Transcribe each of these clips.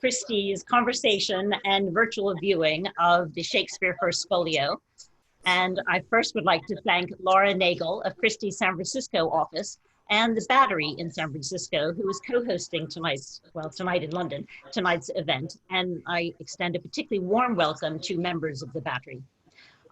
Christie's conversation and virtual viewing of the Shakespeare First Folio. And I first would like to thank Laura Nagel of Christie's San Francisco office and the Battery in San Francisco, who is co-hosting tonight in London, tonight's event. And I extend a particularly warm welcome to members of the Battery.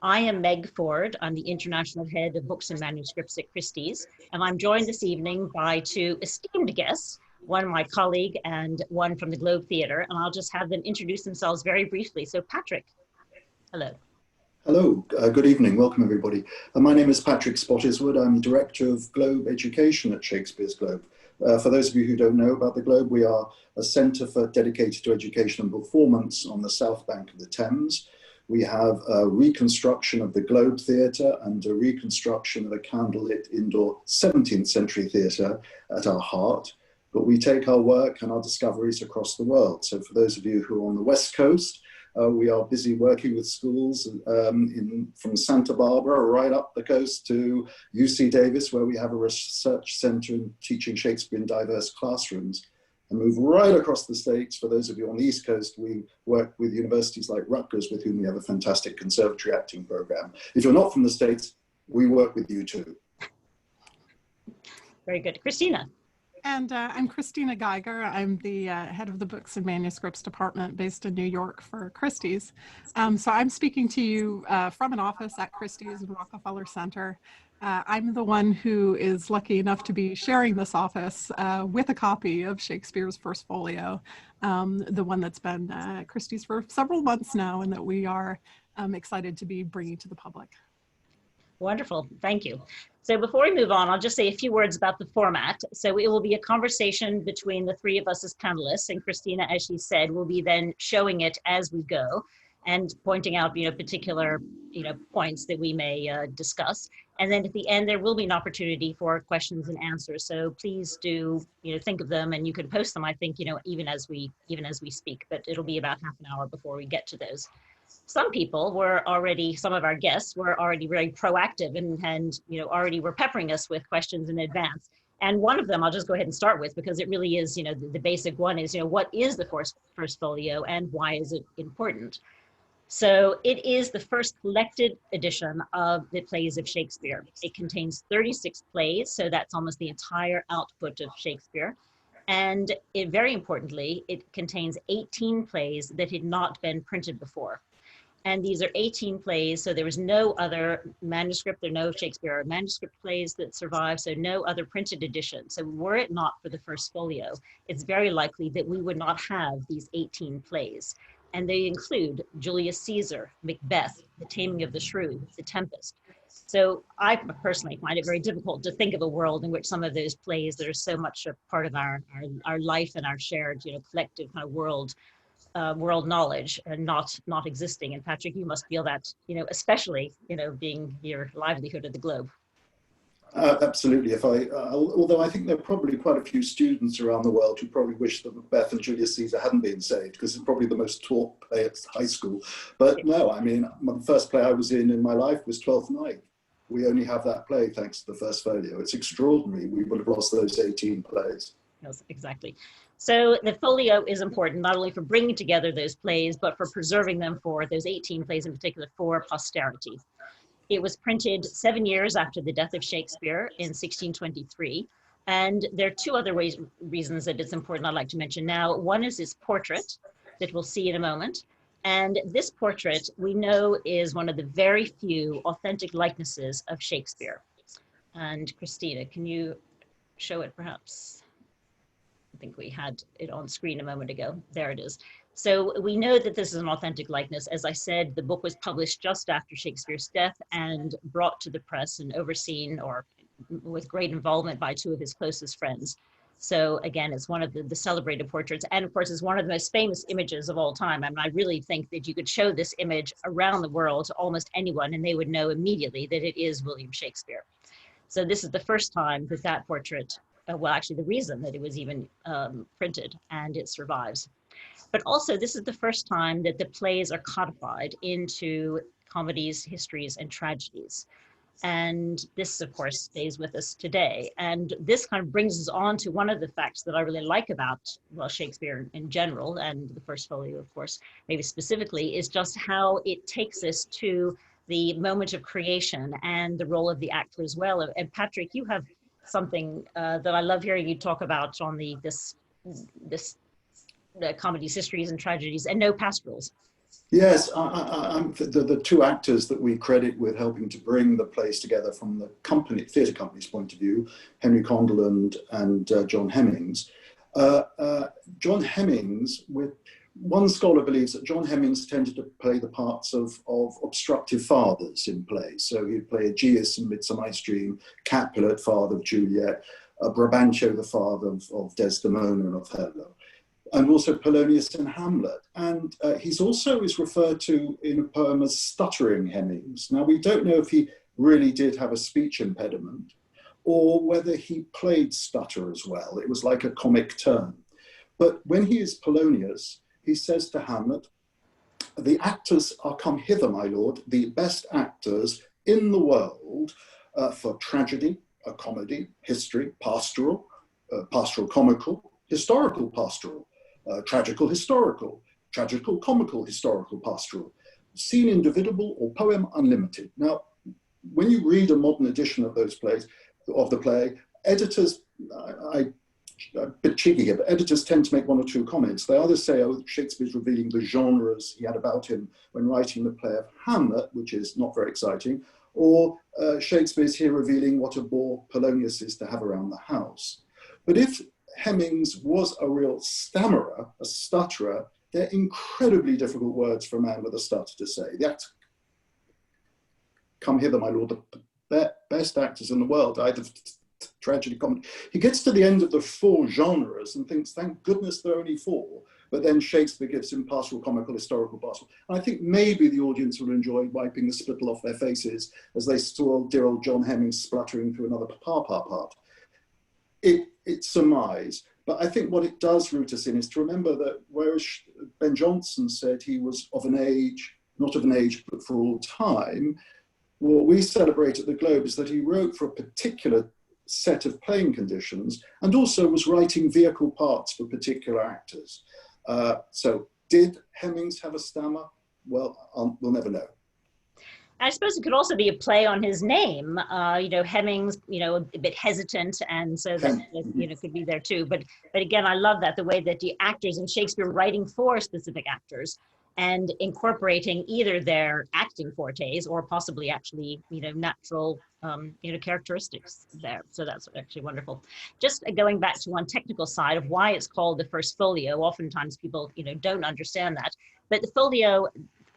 I am Meg Ford. I'm the International Head of Books and Manuscripts at Christie's, and I'm joined this evening by two esteemed guests, one my colleague and one from the Globe Theatre, and I'll just have them introduce themselves very briefly. So Patrick, hello. Hello, good evening, welcome everybody. My name is Patrick Spottiswood. I'm Director of Globe Education at Shakespeare's Globe. For those of you who don't know about the Globe, we are a centre dedicated to education and performance on the south bank of the Thames. We have a reconstruction of the Globe Theatre and a reconstruction of a candlelit indoor 17th century theatre at our heart. But we take our work and our discoveries across the world. So for those of you who are on the West Coast, we are busy working with schools from Santa Barbara right up the coast to UC Davis, where we have a research centre in teaching Shakespeare in diverse classrooms. And move right across the States. For those of you on the East Coast, we work with universities like Rutgers, with whom we have a fantastic conservatory acting program. If you're not from the States, we work with you too. Very good. Christina. And I'm Christina Geiger. I'm the head of the Books and Manuscripts Department based in New York for Christie's. So I'm speaking to you from an office at Christie's in Rockefeller Center. I'm the one who is lucky enough to be sharing this office with a copy of Shakespeare's First Folio, the one that's been at Christie's for several months now and that we are excited to be bringing to the public. Wonderful, thank you. So before we move on, I'll just say a few words about the format. So it will be a conversation between the three of us as panelists, and Christina, as she said, will be then showing it as we go and pointing out, particular, points that we may discuss. And then at the end, there will be an opportunity for questions and answers. So please do, think of them, and you can post them, I think, even as we speak, but it'll be about half an hour before we get to those. Some of our guests were already very proactive and already were peppering us with questions in advance. And one of them I'll just go ahead and start with, because it really is, the basic one is, what is the First Folio and why is it important? So it is the first collected edition of the plays of Shakespeare. It contains 36 plays, so that's almost the entire output of Shakespeare. And very importantly, it contains 18 plays that had not been printed before. And these are 18 plays, so there was no other manuscript, there are no Shakespeare manuscript plays that survive, so no other printed edition. So were it not for the First Folio, it's very likely that we would not have these 18 plays. And they include Julius Caesar, Macbeth, The Taming of the Shrew, The Tempest. So I personally find it very difficult to think of a world in which some of those plays that are so much a part of our life and our shared, collective kind of world knowledge and not existing. And Patrick, you must feel that, especially, being your livelihood at the Globe. Absolutely. Although I think there are probably quite a few students around the world who probably wish that Macbeth and Julius Caesar hadn't been saved, because it's probably the most taught play at high school. But no, I mean, the first play I was in my life was Twelfth Night. We only have that play thanks to the First Folio. It's extraordinary. We would have lost those 18 plays. Yes, exactly. So the folio is important not only for bringing together those plays, but for preserving them, for those 18 plays in particular, for posterity. It was printed 7 years after the death of Shakespeare in 1623. And there are two other reasons that it's important I'd like to mention now. One is his portrait that we'll see in a moment. And this portrait, we know, is one of the very few authentic likenesses of Shakespeare. And Christina, can you show it perhaps? I think we had it on screen a moment ago. There it is. So we know that this is an authentic likeness. As I said, the book was published just after Shakespeare's death and brought to the press and overseen, or with great involvement, by two of his closest friends. So again, it's one of the celebrated portraits. And of course, it's one of the most famous images of all time. I mean, I really think that you could show this image around the world to almost anyone, and they would know immediately that it is William Shakespeare. So this is the first time that that portrait, well, actually the reason that it was even printed, and it survives. But also, this is the first time that the plays are codified into comedies, histories, and tragedies. And this, of course, stays with us today. And this kind of brings us on to one of the facts that I really like about, well, Shakespeare in general, and the First Folio, of course, maybe specifically, is just how it takes us to the moment of creation and the role of the actor as well. And Patrick, you have something that I love hearing you talk about on this comedies, histories, and tragedies, and no pastorals. Yes, I'm the two actors that we credit with helping to bring the plays together from the theatre company's point of view, Henry Condell and John Heminge. John Heminge, one scholar believes that John Heminge tended to play the parts of obstructive fathers in plays. So he'd play Aegeus in Midsummer Night's Dream, Capulet, father of Juliet, Brabantio, the father of Desdemona and Othello, and also Polonius in Hamlet. And he's also is referred to in a poem as stuttering Heminge. Now, we don't know if he really did have a speech impediment or whether he played stutter as well. It was like a comic turn. But when he is Polonius, he says to Hamlet, "The actors are come hither, my lord, the best actors in the world for tragedy, a comedy, history, pastoral, pastoral comical, historical pastoral, tragical historical, tragical comical historical pastoral, scene indivisible or poem unlimited." Now, when you read a modern edition of those plays, of the play, editors, a bit cheeky here, but editors tend to make one or two comments. They either say, oh, Shakespeare's revealing the genres he had about him when writing the play of Hamlet, which is not very exciting, or Shakespeare's here revealing what a bore Polonius is to have around the house. But if Heminge was a real stammerer, a stutterer, they're incredibly difficult words for a man with a stutter to say. The act, "Come hither, my lord, the best actors in the world, either tragedy, comedy." He gets to the end of the four genres and thinks, thank goodness there are only four. But then Shakespeare gives him pastoral, comical, historical, pastoral. And I think maybe the audience will enjoy wiping the spittle off their faces as they saw dear old John Heminge spluttering through another part. It's surmise. But I think what it does root us in is to remember that whereas Ben Jonson said he was of an age, not of an age, but for all time, what we celebrate at the Globe is that he wrote for a particular set of playing conditions and also was writing vehicle parts for particular actors. So did Heminge have a stammer? Well, we'll never know. I suppose it could also be a play on his name, Heminge, a bit hesitant, and so that could be there too. But again, I love that, the way that the actors in Shakespeare writing for specific actors and incorporating either their acting fortes or possibly actually, natural, characteristics there. So that's actually wonderful. Just going back to one technical side of why it's called the First Folio. Oftentimes people, don't understand that, but the folio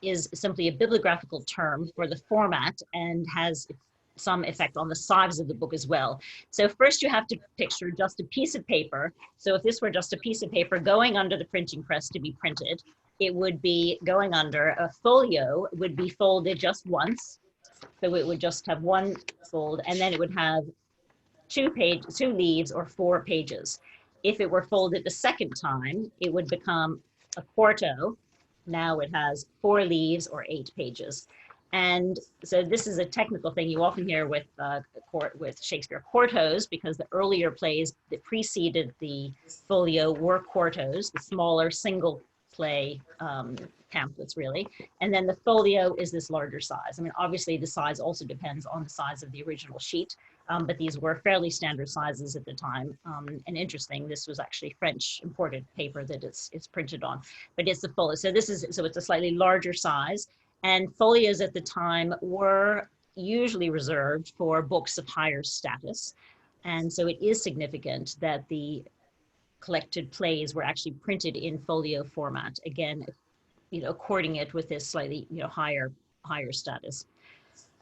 is simply a bibliographical term for the format and has some effect on the size of the book as well. So first you have to picture just a piece of paper. So if this were just a piece of paper going under the printing press to be printed, it would be going under a folio, would be folded just once. So it would just have one fold, and then it would have two leaves or 4 pages. If it were folded the second time, it would become a quarto. Now it has 4 leaves or 8 pages. And so this is a technical thing you often hear with Shakespeare quartos, because the earlier plays that preceded the folio were quartos, the smaller single play pamphlets really. And then the folio is this larger size. I mean, obviously the size also depends on the size of the original sheet, but these were fairly standard sizes at the time. And interesting, this was actually French imported paper that it's printed on, but it's the folio. So it's a slightly larger size, and folios at the time were usually reserved for books of higher status. And so it is significant that the collected plays were actually printed in folio format, again, according it with this slightly, higher status.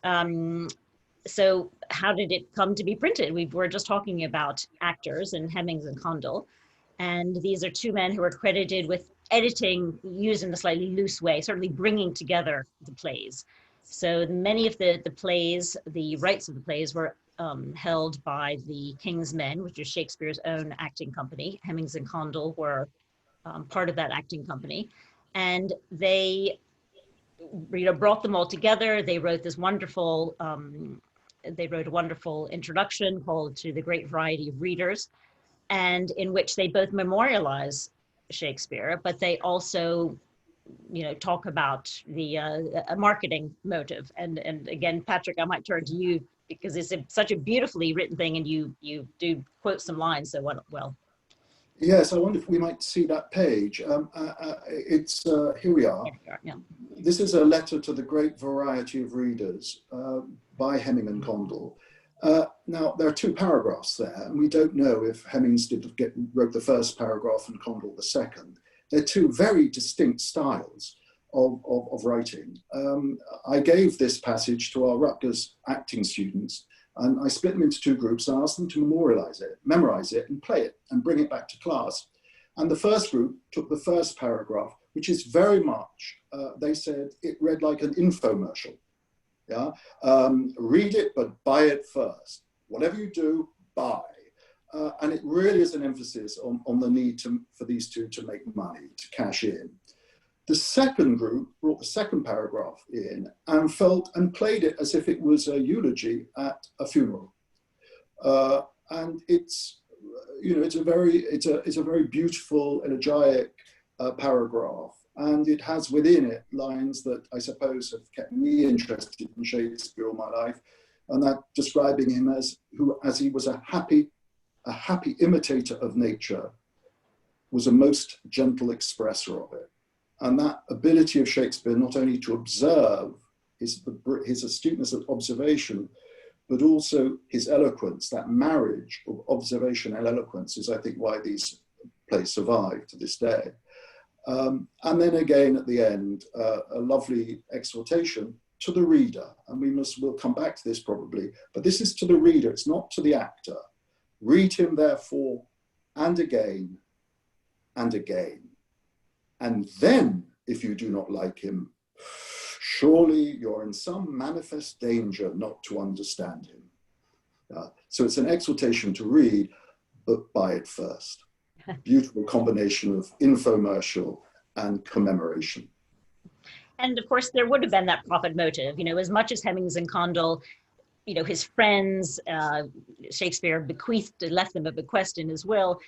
So how did it come to be printed? We were just talking about actors and Heminge and Condell, and these are two men who are credited with editing used in a slightly loose way, certainly bringing together the plays. So many of the plays, the rights of the plays were held by the King's Men, which is Shakespeare's own acting company. Heminge and Condell were part of that acting company, and they brought them all together. They wrote this wonderful they wrote a wonderful introduction called To the Great Variety of Readers, and in which they both memorialize Shakespeare, but they also, talk about the a marketing motive. And again, Patrick, I might turn to you because it's such a beautifully written thing, and you do quote some lines so well. Yes, I wonder if we might see that page. It's here we are. Yeah. This is a letter to the great variety of readers by Heminge and Condell. Now, there are two paragraphs there, and we don't know if Heminge wrote the first paragraph and Condell the second. They're two very distinct styles of writing. I gave this passage to our Rutgers acting students, and I split them into two groups and asked them to memorize it, and play it, and bring it back to class. And the first group took the first paragraph, which is very much, they said, it read like an infomercial. Yeah, read it, but buy it first. Whatever you do, buy. And it really is an emphasis on the need for these two to make money, to cash in. The second group brought the second paragraph in and played it as if it was a eulogy at a funeral. And it's a very beautiful, elegiac paragraph. And it has within it lines that I suppose have kept me interested in Shakespeare all my life, and that describing him as he was a happy imitator of nature, was a most gentle expresser of it. And that ability of Shakespeare not only to observe his astuteness of observation, but also his eloquence, that marriage of observation and eloquence is, I think, why these plays survive to this day. And then again at the end, a lovely exhortation to the reader. And we'll come back to this probably, but this is to the reader, it's not to the actor. Read him therefore, and again, and again. And then, if you do not like him, surely you're in some manifest danger not to understand him. So it's an exhortation to read, but buy it first. Beautiful combination of infomercial and commemoration. And of course, there would have been that profit motive, as much as Heminge and Condell, his friends, Shakespeare left them a bequest in his will.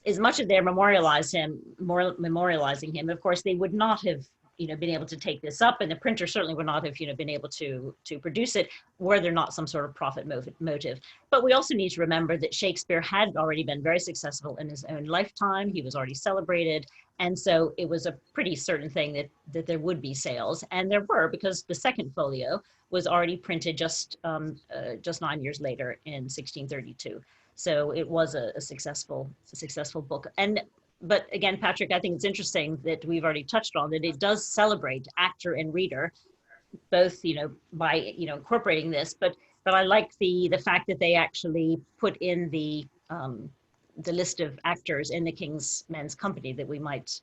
As much as they're memorializing him, of course, they would not have, been able to take this up, and the printer certainly would not have, been able to produce it were there not some sort of profit motive. But we also need to remember that Shakespeare had already been very successful in his own lifetime. He was already celebrated, and so it was a pretty certain thing that there would be sales, and there were, because the second folio was already printed just 9 years later in 1632. So it was a successful book. But again, Patrick, I think it's interesting that we've already touched on that it does celebrate actor and reader, both by incorporating this. But I like the fact that they actually put in the list of actors in the King's Men's Company that we might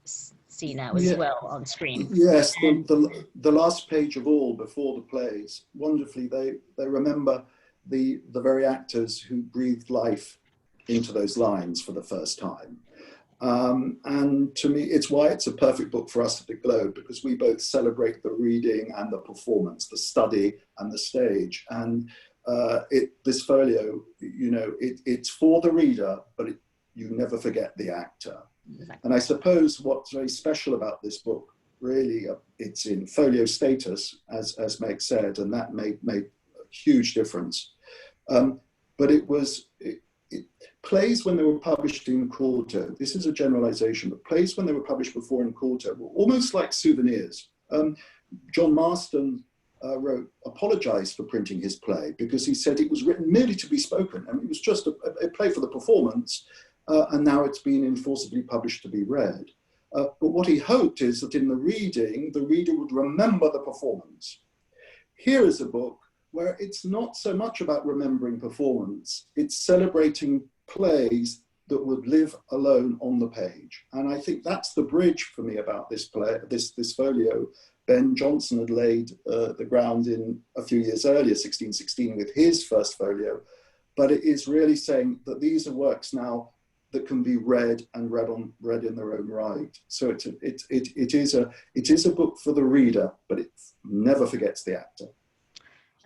see now as well on screen. Yes, the last page of all before the plays, wonderfully they remember the very actors who breathed life into those lines for the first time. And to me, it's why it's a perfect book for us at the Globe, because we both celebrate the reading and the performance, the study and the stage. And this folio, it's for the reader, but you never forget the actor. Exactly. And I suppose what's very special about this book, really, it's in folio status, as Meg said, and that made a huge difference. But plays when they were published in quarto, this is a generalization, but plays when they were published before in quarto were almost like souvenirs. John Marston apologized for printing his play because he said it was written merely to be spoken, and it was just a play for the performance, and now it's been forcibly published to be read. But what he hoped is that in the reading, the reader would remember the performance. Here is a book where it's not so much about remembering performance, it's celebrating plays that would live alone on the page. And I think that's the bridge for me about this play, this folio. Ben Jonson had laid the ground in a few years earlier, 1616, with his first folio, but it is really saying that these are works now that can be read and read in their own right. So it is a book for the reader, but it never forgets the actor.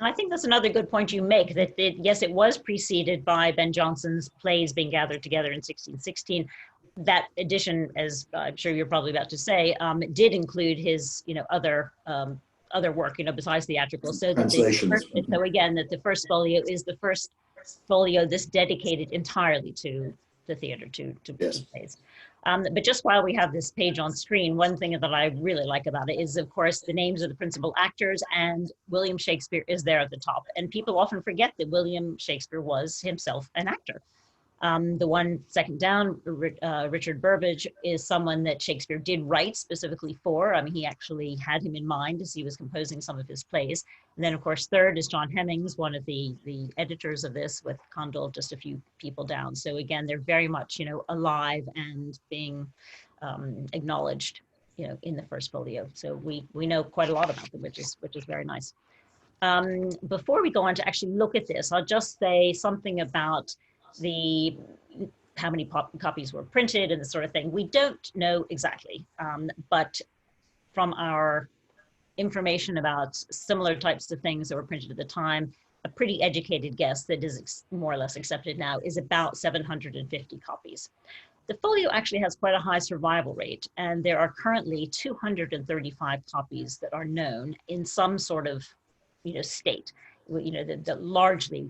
I think that's another good point you make, that yes, it was preceded by Ben Jonson's plays being gathered together in 1616. That edition, as I'm sure you're probably about to say, did include his, other work, besides theatrical. So that Translations. so again, that the First Folio is the first folio that's dedicated entirely to the theater, to Yes. plays. But just while we have this page on screen, one thing that I really like about it is, of course, the names of the principal actors, and William Shakespeare is there at the top. And people often forget that William Shakespeare was himself an actor. The one second down, Richard Burbage, is someone that Shakespeare did write specifically for. I mean, he actually had him in mind as he was composing some of his plays. And then, of course, third is John Heminge, one of the editors of this, with Condell just a few people down. So again, they're very much, alive and being acknowledged, in the First Folio. So we know quite a lot about them, which is very nice. Before we go on to actually look at this, I'll just say something about how many copies were printed and the sort of thing. We don't know exactly, but from our information about similar types of things that were printed at the time, a pretty educated guess that is more or less accepted now is about 750 copies. The folio actually has quite a high survival rate, and there are currently 235 copies that are known in some sort of, state, that largely,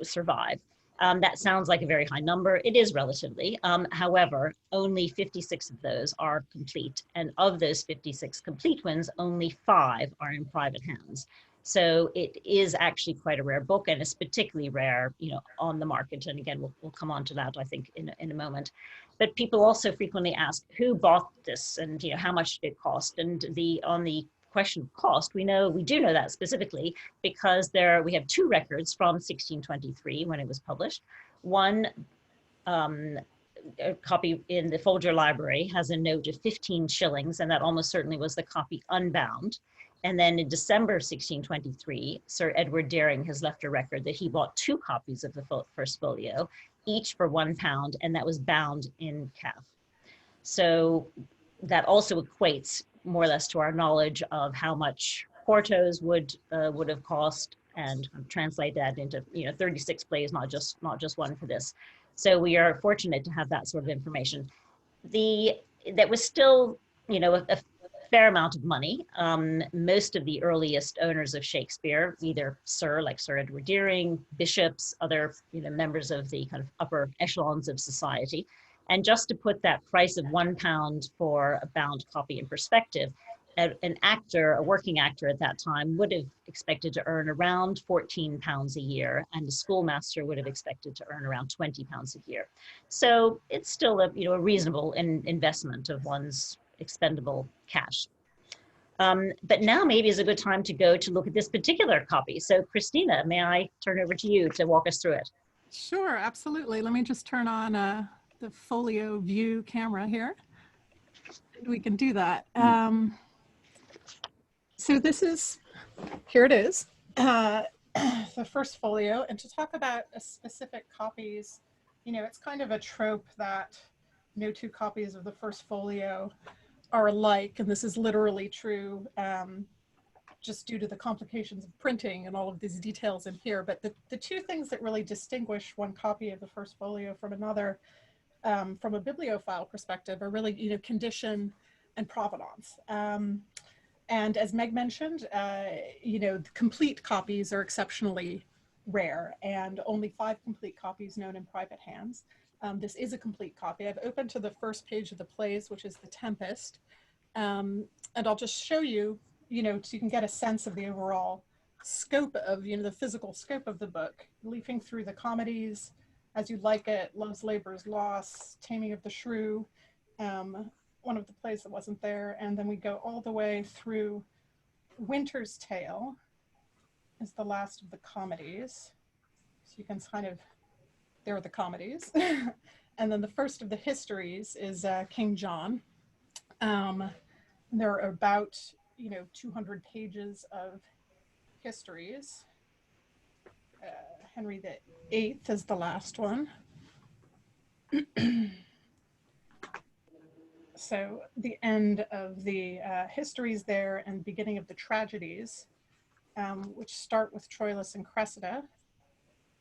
survive. That sounds like a very high number. It is relatively. However, only 56 of those are complete. And of those 56 complete ones, only 5 are in private hands. So it is actually quite a rare book, and it's particularly rare, on the market. And again, we'll come on to that, I think, in a moment. But people also frequently ask, who bought this, and how much did it cost? And on the question of cost, we do know that specifically because we have 2 records from 1623 when it was published. One a copy in the Folger Library has a note of 15 shillings, and that almost certainly was the copy unbound. And then in December 1623, Sir Edward Dering has left a record that he bought 2 copies of the First Folio, each for £1, and that was bound in calf. So that also equates more or less to our knowledge of how much quartos would have cost, and translate that into 36 plays, not just one for this. So we are fortunate to have that sort of information. That was still a fair amount of money. Most of the earliest owners of Shakespeare, either like Sir Edward Dering, bishops, other members of the kind of upper echelons of society. And just to put that price of £1 for a bound copy in perspective, a working actor at that time would have expected to earn around £14 a year, and a schoolmaster would have expected to earn around £20 a year. So it's still a reasonable investment of one's expendable cash. But now maybe is a good time to go to look at this particular copy. So Christina, may I turn over to you to walk us through it? Sure, absolutely. Let me just turn on the folio view camera here. We can do that. So here it is, the First Folio. And to talk about specific copies, it's kind of a trope that no 2 copies of the First Folio are alike, and this is literally true just due to the complications of printing and all of these details in here. But the 2 things that really distinguish one copy of the First Folio from another, from a bibliophile perspective, are really, condition and provenance. And as Meg mentioned, complete copies are exceptionally rare, and only 5 complete copies known in private hands. This is a complete copy. I've opened to the first page of the plays, which is the Tempest. And I'll just show you, so you can get a sense of the overall scope of, the physical scope of the book, leafing through the comedies, As You Like It, Love's Labour's Lost, Taming of the Shrew, one of the plays that wasn't there. And then we go all the way through Winter's Tale is the last of the comedies. So you can there are the comedies. And then the first of the histories is King John. There are about, 200 pages of histories. Henry VIII is the last one. So the end of the histories there and beginning of the tragedies. which start with Troilus and Cressida.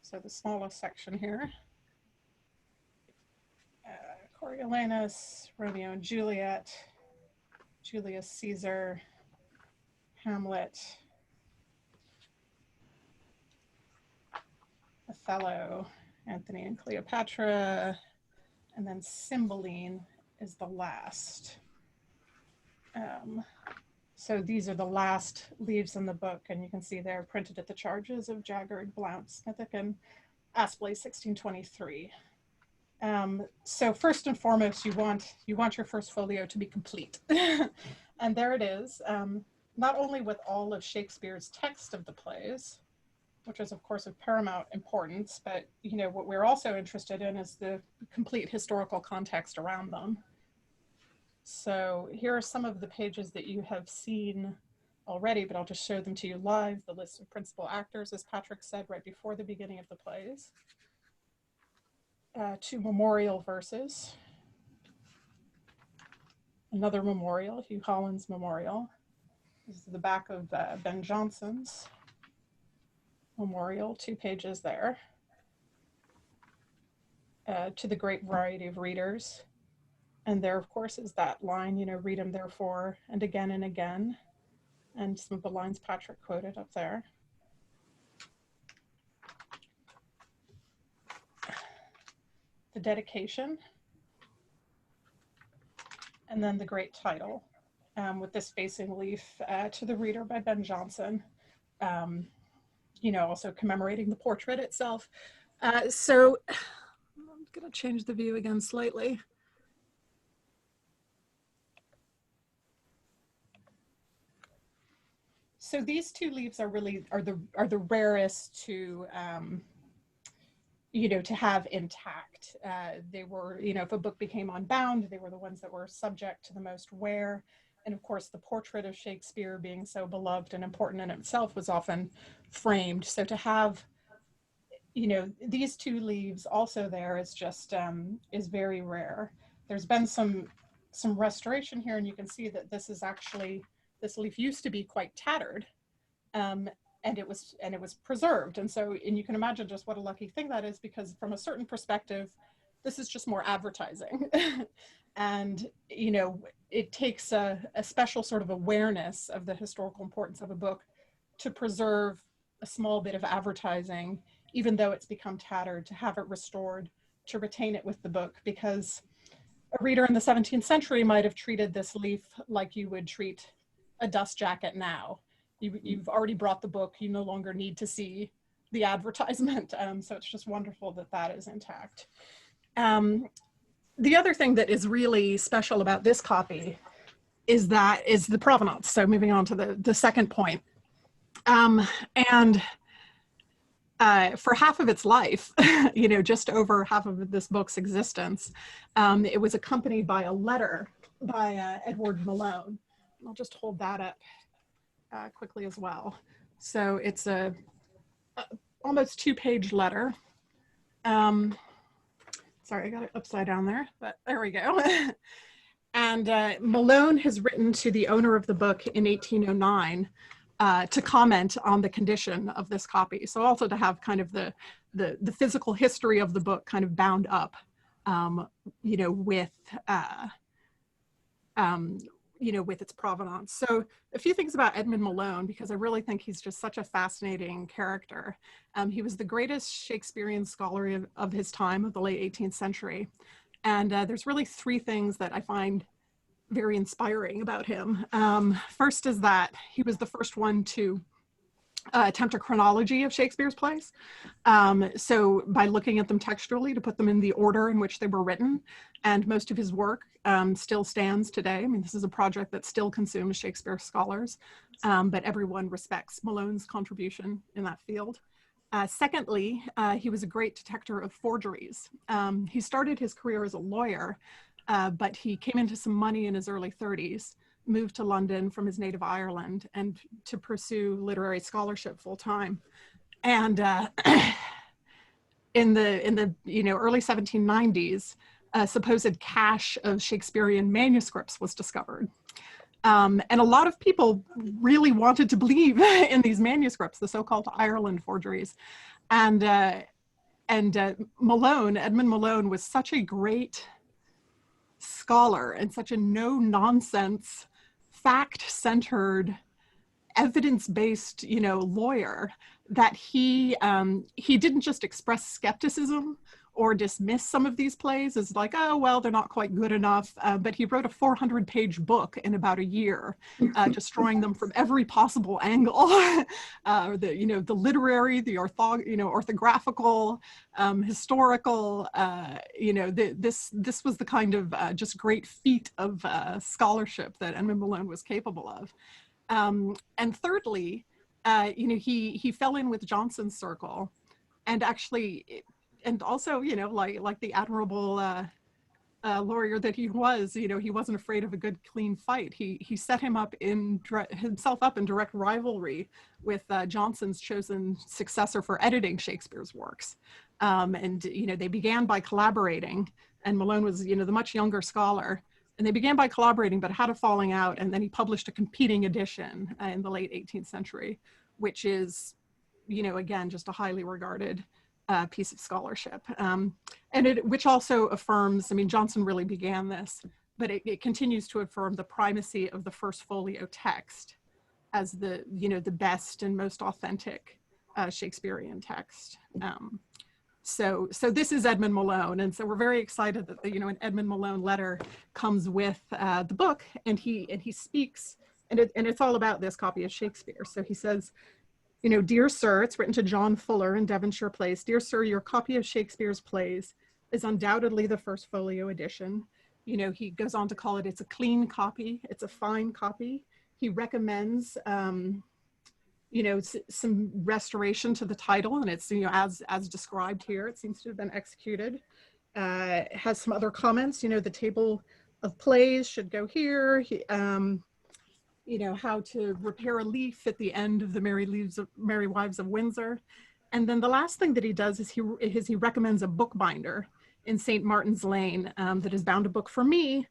So the smallest section here. Coriolanus, Romeo and Juliet, Julius Caesar, Hamlet, Othello, Antony and Cleopatra, and then Cymbeline is the last. So these are the last leaves in the book, and you can see they're printed at the charges of Jaggard, Blount, Smithick, and Aspley, 1623. So first and foremost, you want your first folio to be complete. And there it is, not only with all of Shakespeare's text of the plays, which is of course of paramount importance, but what we're also interested in is the complete historical context around them. So here are some of the pages that you have seen already, but I'll just show them to you live. The list of principal actors, as Patrick said, right before the beginning of the plays. 2 memorial verses. Another memorial, Hugh Holland's memorial. This is the back of Ben Jonson's memorial, 2 pages there. To the great variety of readers. And there, of course, is that line, read them therefore and again, and some of the lines Patrick quoted up there. The dedication, and then the great title, with this facing leaf to the reader by Ben Jonson, also commemorating the portrait itself. So I'm going to change the view again slightly. So these 2 leaves are really the rarest to to have intact. They were, if a book became unbound, they were the ones that were subject to the most wear. And of course, the portrait of Shakespeare, being so beloved and important in itself, was often framed. So to have, these 2 leaves also there is just is very rare. There's been some restoration here, and you can see that this leaf used to be quite tattered, and it was preserved. And you can imagine just what a lucky thing that is, because from a certain perspective, this is just more advertising. And it takes a special sort of awareness of the historical importance of a book to preserve a small bit of advertising, even though it's become tattered, to have it restored, to retain it with the book, because a reader in the 17th century might have treated this leaf like you would treat a dust jacket now. You've already brought the book, you no longer need to see the advertisement. So it's just wonderful that that is intact. The other thing that is really special about this copy is the provenance. So moving on to the second point. For half of its life, just over half of this book's existence, it was accompanied by a letter by Edward Malone. I'll just hold that up quickly as well. So it's a almost 2-page letter. Sorry, I got it upside down there, but there we go. And Malone has written to the owner of the book in 1809 to comment on the condition of this copy. So also to have kind of the physical history of the book kind of bound up, with its provenance. So a few things about Edmund Malone, because I really think he's just such a fascinating character. He was the greatest Shakespearean scholar of his time, of the late 18th century. And there's really 3 things that I find very inspiring about him. First is that he was the first one to attempt a chronology of Shakespeare's plays. So by looking at them textually, to put them in the order in which they were written. And most of his work still stands today. I mean, this is a project that still consumes Shakespeare scholars, but everyone respects Malone's contribution in that field. Secondly, he was a great detector of forgeries. He started his career as a lawyer, but he came into some money in his early 30s, moved to London from his native Ireland, and to pursue literary scholarship full time. And in the early 1790s, a supposed cache of Shakespearean manuscripts was discovered. And a lot of people really wanted to believe in these manuscripts, the so-called Ireland forgeries. And Malone, Edmund Malone, was such a great scholar and such a no-nonsense, fact-centered, evidence-based, lawyer, that he didn't just express skepticism or dismiss some of these plays as like, oh, well, they're not quite good enough. But he wrote a 400-page book in about a year, destroying them from every possible angle. The literary, the orthographical, historical, this was the kind of just great feat of scholarship that Edmund Malone was capable of. And thirdly, he fell in with Johnson's circle, and actually, and also, like the admirable lawyer that he was, he wasn't afraid of a good, clean fight. He set himself up in direct rivalry with Johnson's chosen successor for editing Shakespeare's works. And they began by collaborating, and Malone was, the much younger scholar. And they began by collaborating, but had a falling out. And then he published a competing edition in the late 18th century, which is, again, just a highly regarded piece of scholarship. Which also affirms, Johnson really began this, but it continues to affirm the primacy of the First Folio text as the best and most authentic Shakespearean text. So this is Edmund Malone, and so we're very excited that an Edmund Malone letter comes with the book, and he speaks, and it's all about this copy of Shakespeare. So he says, "Dear Sir," it's written to John Fuller in Devonshire Place. "Dear Sir, your copy of Shakespeare's plays is undoubtedly the First Folio edition." He goes on to call it's a clean copy, it's a fine copy. He recommends some restoration to the title, and it's, as described here, it seems to have been executed. Has some other comments, the table of plays should go here. How to repair a leaf at the end of the Merry Wives of Windsor. And then the last thing that he does is he recommends a bookbinder in St. Martin's Lane that has bound a book for me.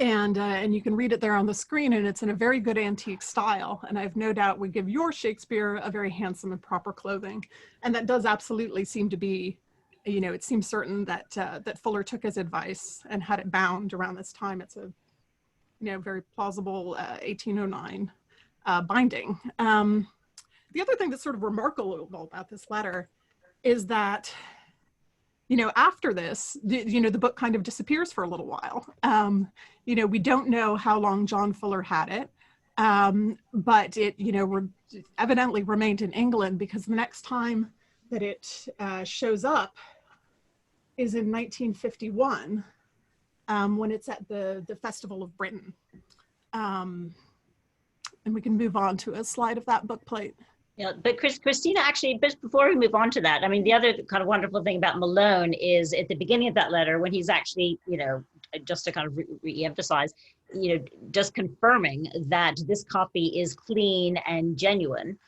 And you can read it there on the screen, and it's in a very good antique style. And I have no doubt would give your Shakespeare a very handsome and proper clothing. And that does absolutely seem to be, it seems certain that that Fuller took his advice and had it bound around this time. It's a, very plausible 1809 binding. The other thing that's sort of remarkable about this letter is that, after this, the book kind of disappears for a little while. We don't know how long John Fuller had it, but it, evidently remained in England, because the next time that it shows up is in 1951, when it's at the Festival of Britain. And we can move on to a slide of that book plate. Yeah, but Christina, actually, just before we move on to that, the other kind of wonderful thing about Malone is at the beginning of that letter, when he's actually, just to kind of re-emphasize, just confirming that this copy is clean and genuine.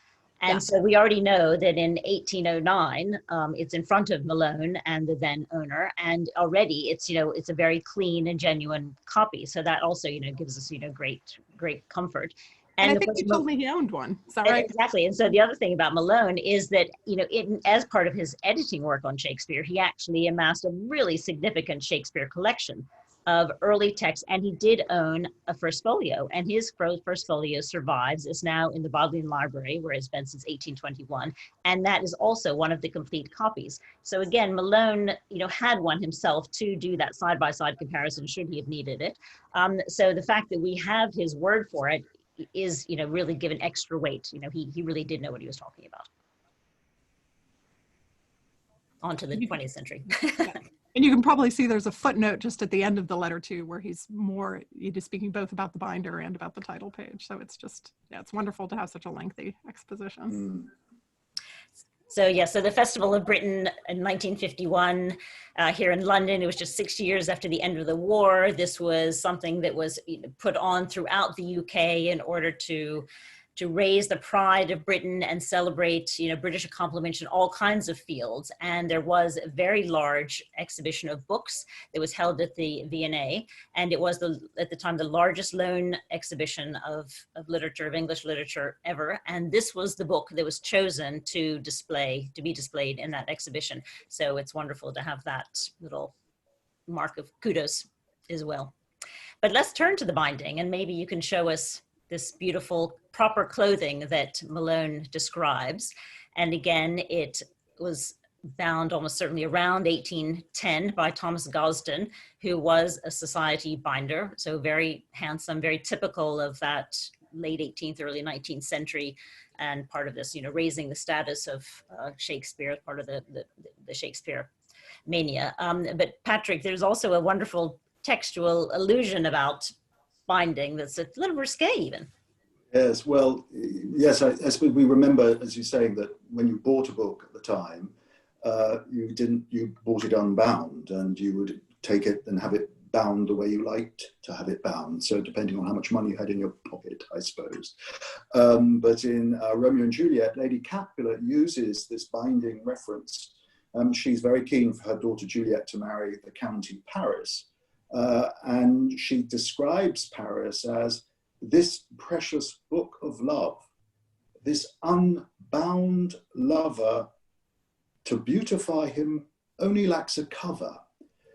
And so we already know that in 1809, it's in front of Malone and the then owner, and already it's, it's a very clean and genuine copy. So that also, gives us, great comfort. And I think he told me he owned one. Is that right? Exactly. And so the other thing about Malone is that, as part of his editing work on Shakespeare, he actually amassed a really significant Shakespeare collection of early texts, and he did own a First Folio, and his First Folio survives. It's now in the Bodleian Library, where it's been since 1821, and that is also one of the complete copies. So again, Malone, had one himself to do that side-by-side comparison should he have needed it. So the fact that we have his word for it is, really given extra weight. He really did know what he was talking about. On to the 20th century. And you can probably see there's a footnote just at the end of the letter too, where he's speaking both about the binder and about the title page. So it's just, it's wonderful to have such a lengthy exposition. So so the Festival of Britain in 1951 here in London, it was just 6 years after the end of the war. This was something that was put on throughout the UK in order to to raise the pride of Britain and celebrate, you know, British accomplishments in all kinds of fields. And there was a very large exhibition of books that was held at the V&A, and it was at the time the largest loan exhibition of literature, of English literature ever. And this was the book that was chosen to be displayed in that exhibition. So it's wonderful to have that little mark of kudos as well. But let's turn to the binding, and maybe you can show us this beautiful proper clothing that Malone describes. And again, it was bound almost certainly around 1810 by Thomas Gosden, who was a society binder. So very handsome, very typical of that late 18th, early 19th century, and part of this, you know, raising the status of Shakespeare, part of the Shakespeare mania. But Patrick, there's also a wonderful textual allusion about binding that's a little risque even. Yes, well, yes, I suppose we remember, as you're saying, that when you bought a book at the time, you bought it unbound, and you would take it and have it bound the way you liked to have it bound. So depending on how much money you had in your pocket, I suppose. But in Romeo and Juliet, Lady Capulet uses this binding reference. She's very keen for her daughter Juliet to marry the Count Paris. And she describes Paris as this precious book of love, this unbound lover, to beautify him only lacks a cover.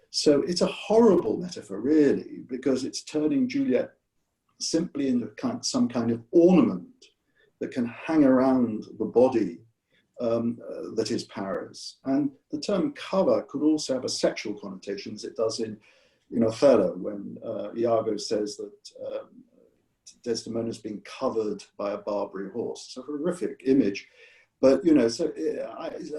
So it's a horrible metaphor, really, because it's turning Juliet simply into some kind of ornament that can hang around the body that is Paris. And the term cover could also have a sexual connotation, as it does in Othello, when Iago says that Desdemona's being covered by a Barbary horse. It's a horrific image. But, so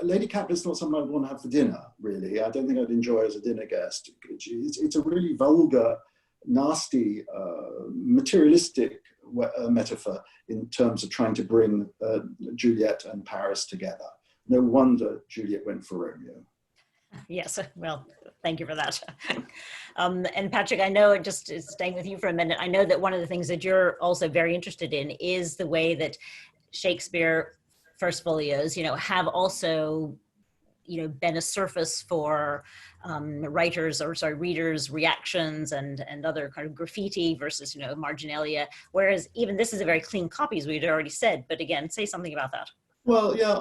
Lady Capulet's not something I'd want to have for dinner, really. I don't think I'd enjoy as a dinner guest. It's a really vulgar, nasty, materialistic metaphor in terms of trying to bring Juliet and Paris together. No wonder Juliet went for Romeo. Yes, well, thank you for that. And Patrick, I know, just staying with you for a minute, I know that one of the things that you're also very interested in is the way that Shakespeare First Folios, have also, been a surface for readers' reactions and other kind of graffiti versus, marginalia. Whereas even this is a very clean copy, as we'd already said. But again, say something about that. Well, yeah,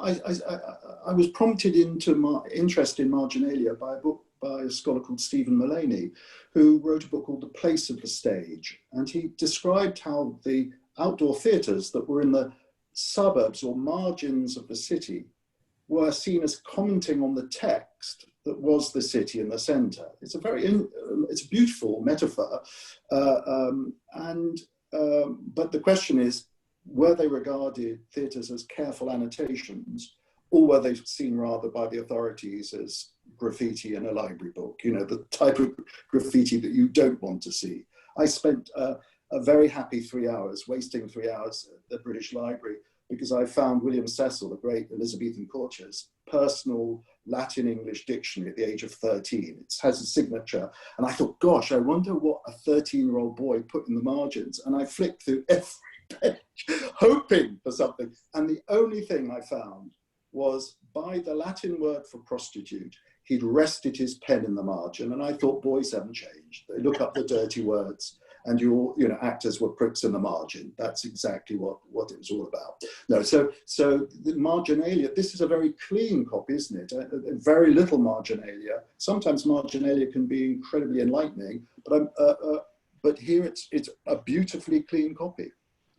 I was prompted into my interest in marginalia by a book by a scholar called Stephen Mullaney, who wrote a book called The Place of the Stage. And he described how the outdoor theatres that were in the suburbs or margins of the city were seen as commenting on the text that was the city in the centre. It's a beautiful metaphor. But the question is, were they regarded theatres as careful annotations, or were they seen rather by the authorities as graffiti in a library book, the type of graffiti that you don't want to see? I spent a very happy 3 hours, wasting 3 hours at the British Library, because I found William Cecil, the great Elizabethan courtier's personal Latin-English dictionary at the age of 13. It has a signature. And I thought, gosh, I wonder what a 13-year-old boy put in the margins. And I flicked through every page, hoping for something. And the only thing I found was, by the Latin word for prostitute, he'd rested his pen in the margin. And I thought, boys haven't changed. They look up the dirty words, and actors were pricks in the margin. That's exactly what it was all about. No, so the marginalia, this is a very clean copy, isn't it? Very little marginalia. Sometimes marginalia can be incredibly enlightening, but here it's a beautifully clean copy.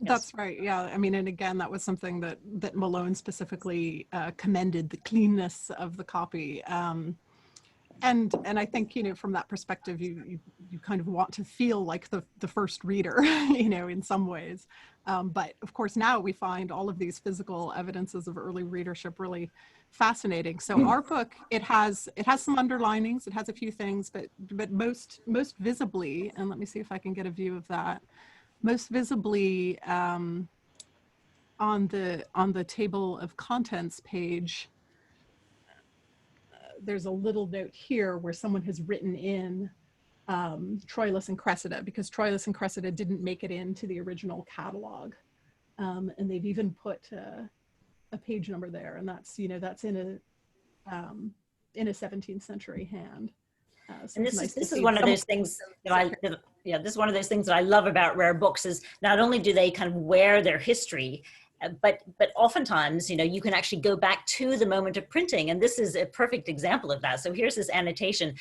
That's right. Yeah. I mean, and again, that was something that Malone specifically commended, the cleanness of the copy. And I think, from that perspective, you kind of want to feel like the first reader, in some ways. But of course, now we find all of these physical evidences of early readership really fascinating. So our book, it has some underlinings, it has a few things, but most visibly, and let me see if I can get a view of that. Most visibly on the table of contents page, there's a little note here where someone has written in Troilus and Cressida, because Troilus and Cressida didn't make it into the original catalog. and they've even put a page number there, and that's, you know, that's in a 17th century hand. So and this is one of those things that this is one of those things that I love about rare books, is not only do they kind of wear their history, but oftentimes, you know, you can actually go back to the moment of printing, and this is a perfect example of that. So here's this annotation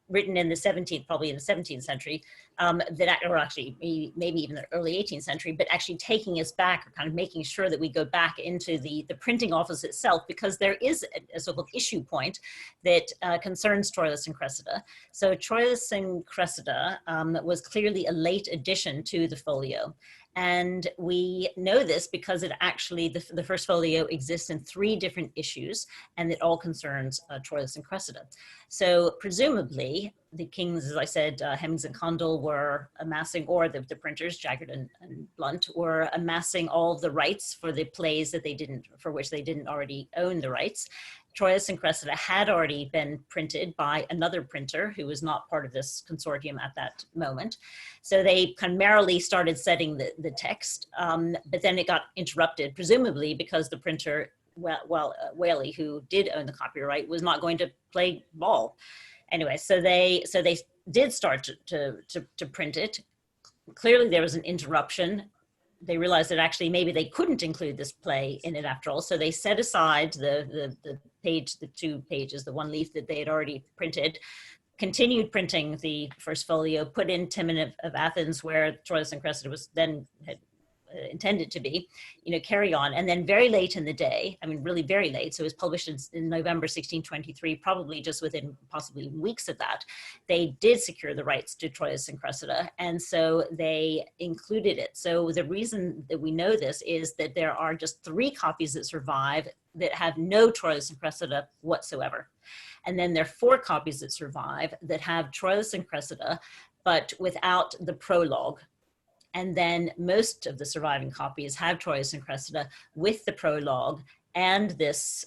written in the 17th, probably in the 17th century, or actually maybe even the early 18th century, but actually taking us back, or kind of making sure that we go back into the printing office itself, because there is a so-called issue point that concerns Troilus and Cressida. So Troilus and Cressida was clearly a late addition to the folio. And we know this because it actually, the First Folio exists in 3 different issues, and it all concerns Troilus and Cressida. So presumably, the kings, as I said, Heminge and Condell were amassing, or the printers, Jaggard and Blunt, were amassing all of the rights for the plays that for which they didn't already own the rights. Troilus and Cressida had already been printed by another printer who was not part of this consortium at that moment. So they kind of merrily started setting the text, but then it got interrupted, presumably because the printer, Whaley, who did own the copyright, was not going to play ball. Anyway, so they did start to print it. Clearly there was an interruption. They realized that actually maybe they couldn't include this play in it after all. So they set aside the 2 pages, the 1 leaf that they had already printed, continued printing the First Folio, put in Timon of Athens, where Troilus and Cressida was then had intended to be, you know, carry on. And then very late in the day, I mean, really very late, so it was published in November 1623, probably just within possibly weeks of that, they did secure the rights to Troilus and Cressida, and so they included it. So the reason that we know this is that there are just 3 copies that survive that have no Troilus and Cressida whatsoever. And then there are 4 copies that survive that have Troilus and Cressida, but without the prologue. And then most of the surviving copies have Troilus and Cressida with the prologue and this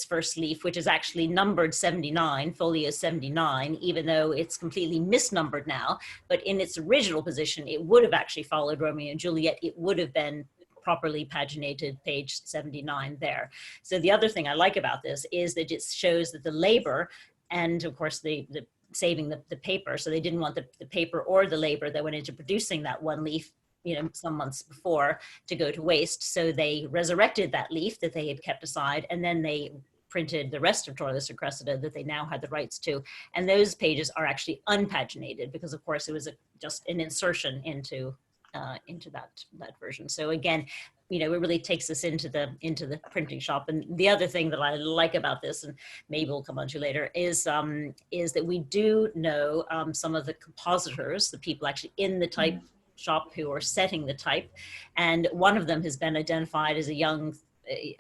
first leaf, which is actually numbered 79, folio 79, even though it's completely misnumbered now. But in its original position, it would have actually followed Romeo and Juliet. It would have been properly paginated, page 79 there. So the other thing I like about this is that it shows that the labor, and of course the saving the paper, so they didn't want the paper or the labor that went into producing that 1 leaf, you know, some months before, to go to waste. So they resurrected that leaf that they had kept aside, and then they printed the rest of Troilus and Cressida that they now had the rights to. And those pages are actually unpaginated, because of course it was just an insertion into that version. So again, you know, it really takes us into the printing shop. And the other thing that I like about this, and maybe we'll come on to later, is that we do know some of the compositors, the people actually in the type shop who are setting the type, and one of them has been identified as a young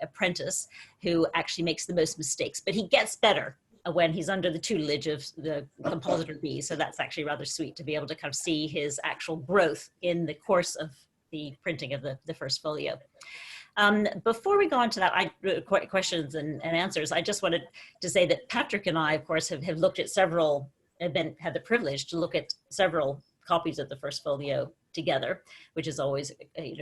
apprentice who actually makes the most mistakes, but he gets better when he's under the tutelage of the compositor B. So that's actually rather sweet to be able to kind of see his actual growth in the course of the printing of the First Folio. Before we go on to that, questions and answers, I just wanted to say that Patrick and I, of course, have looked at had the privilege to look at several copies of the First Folio together, which is always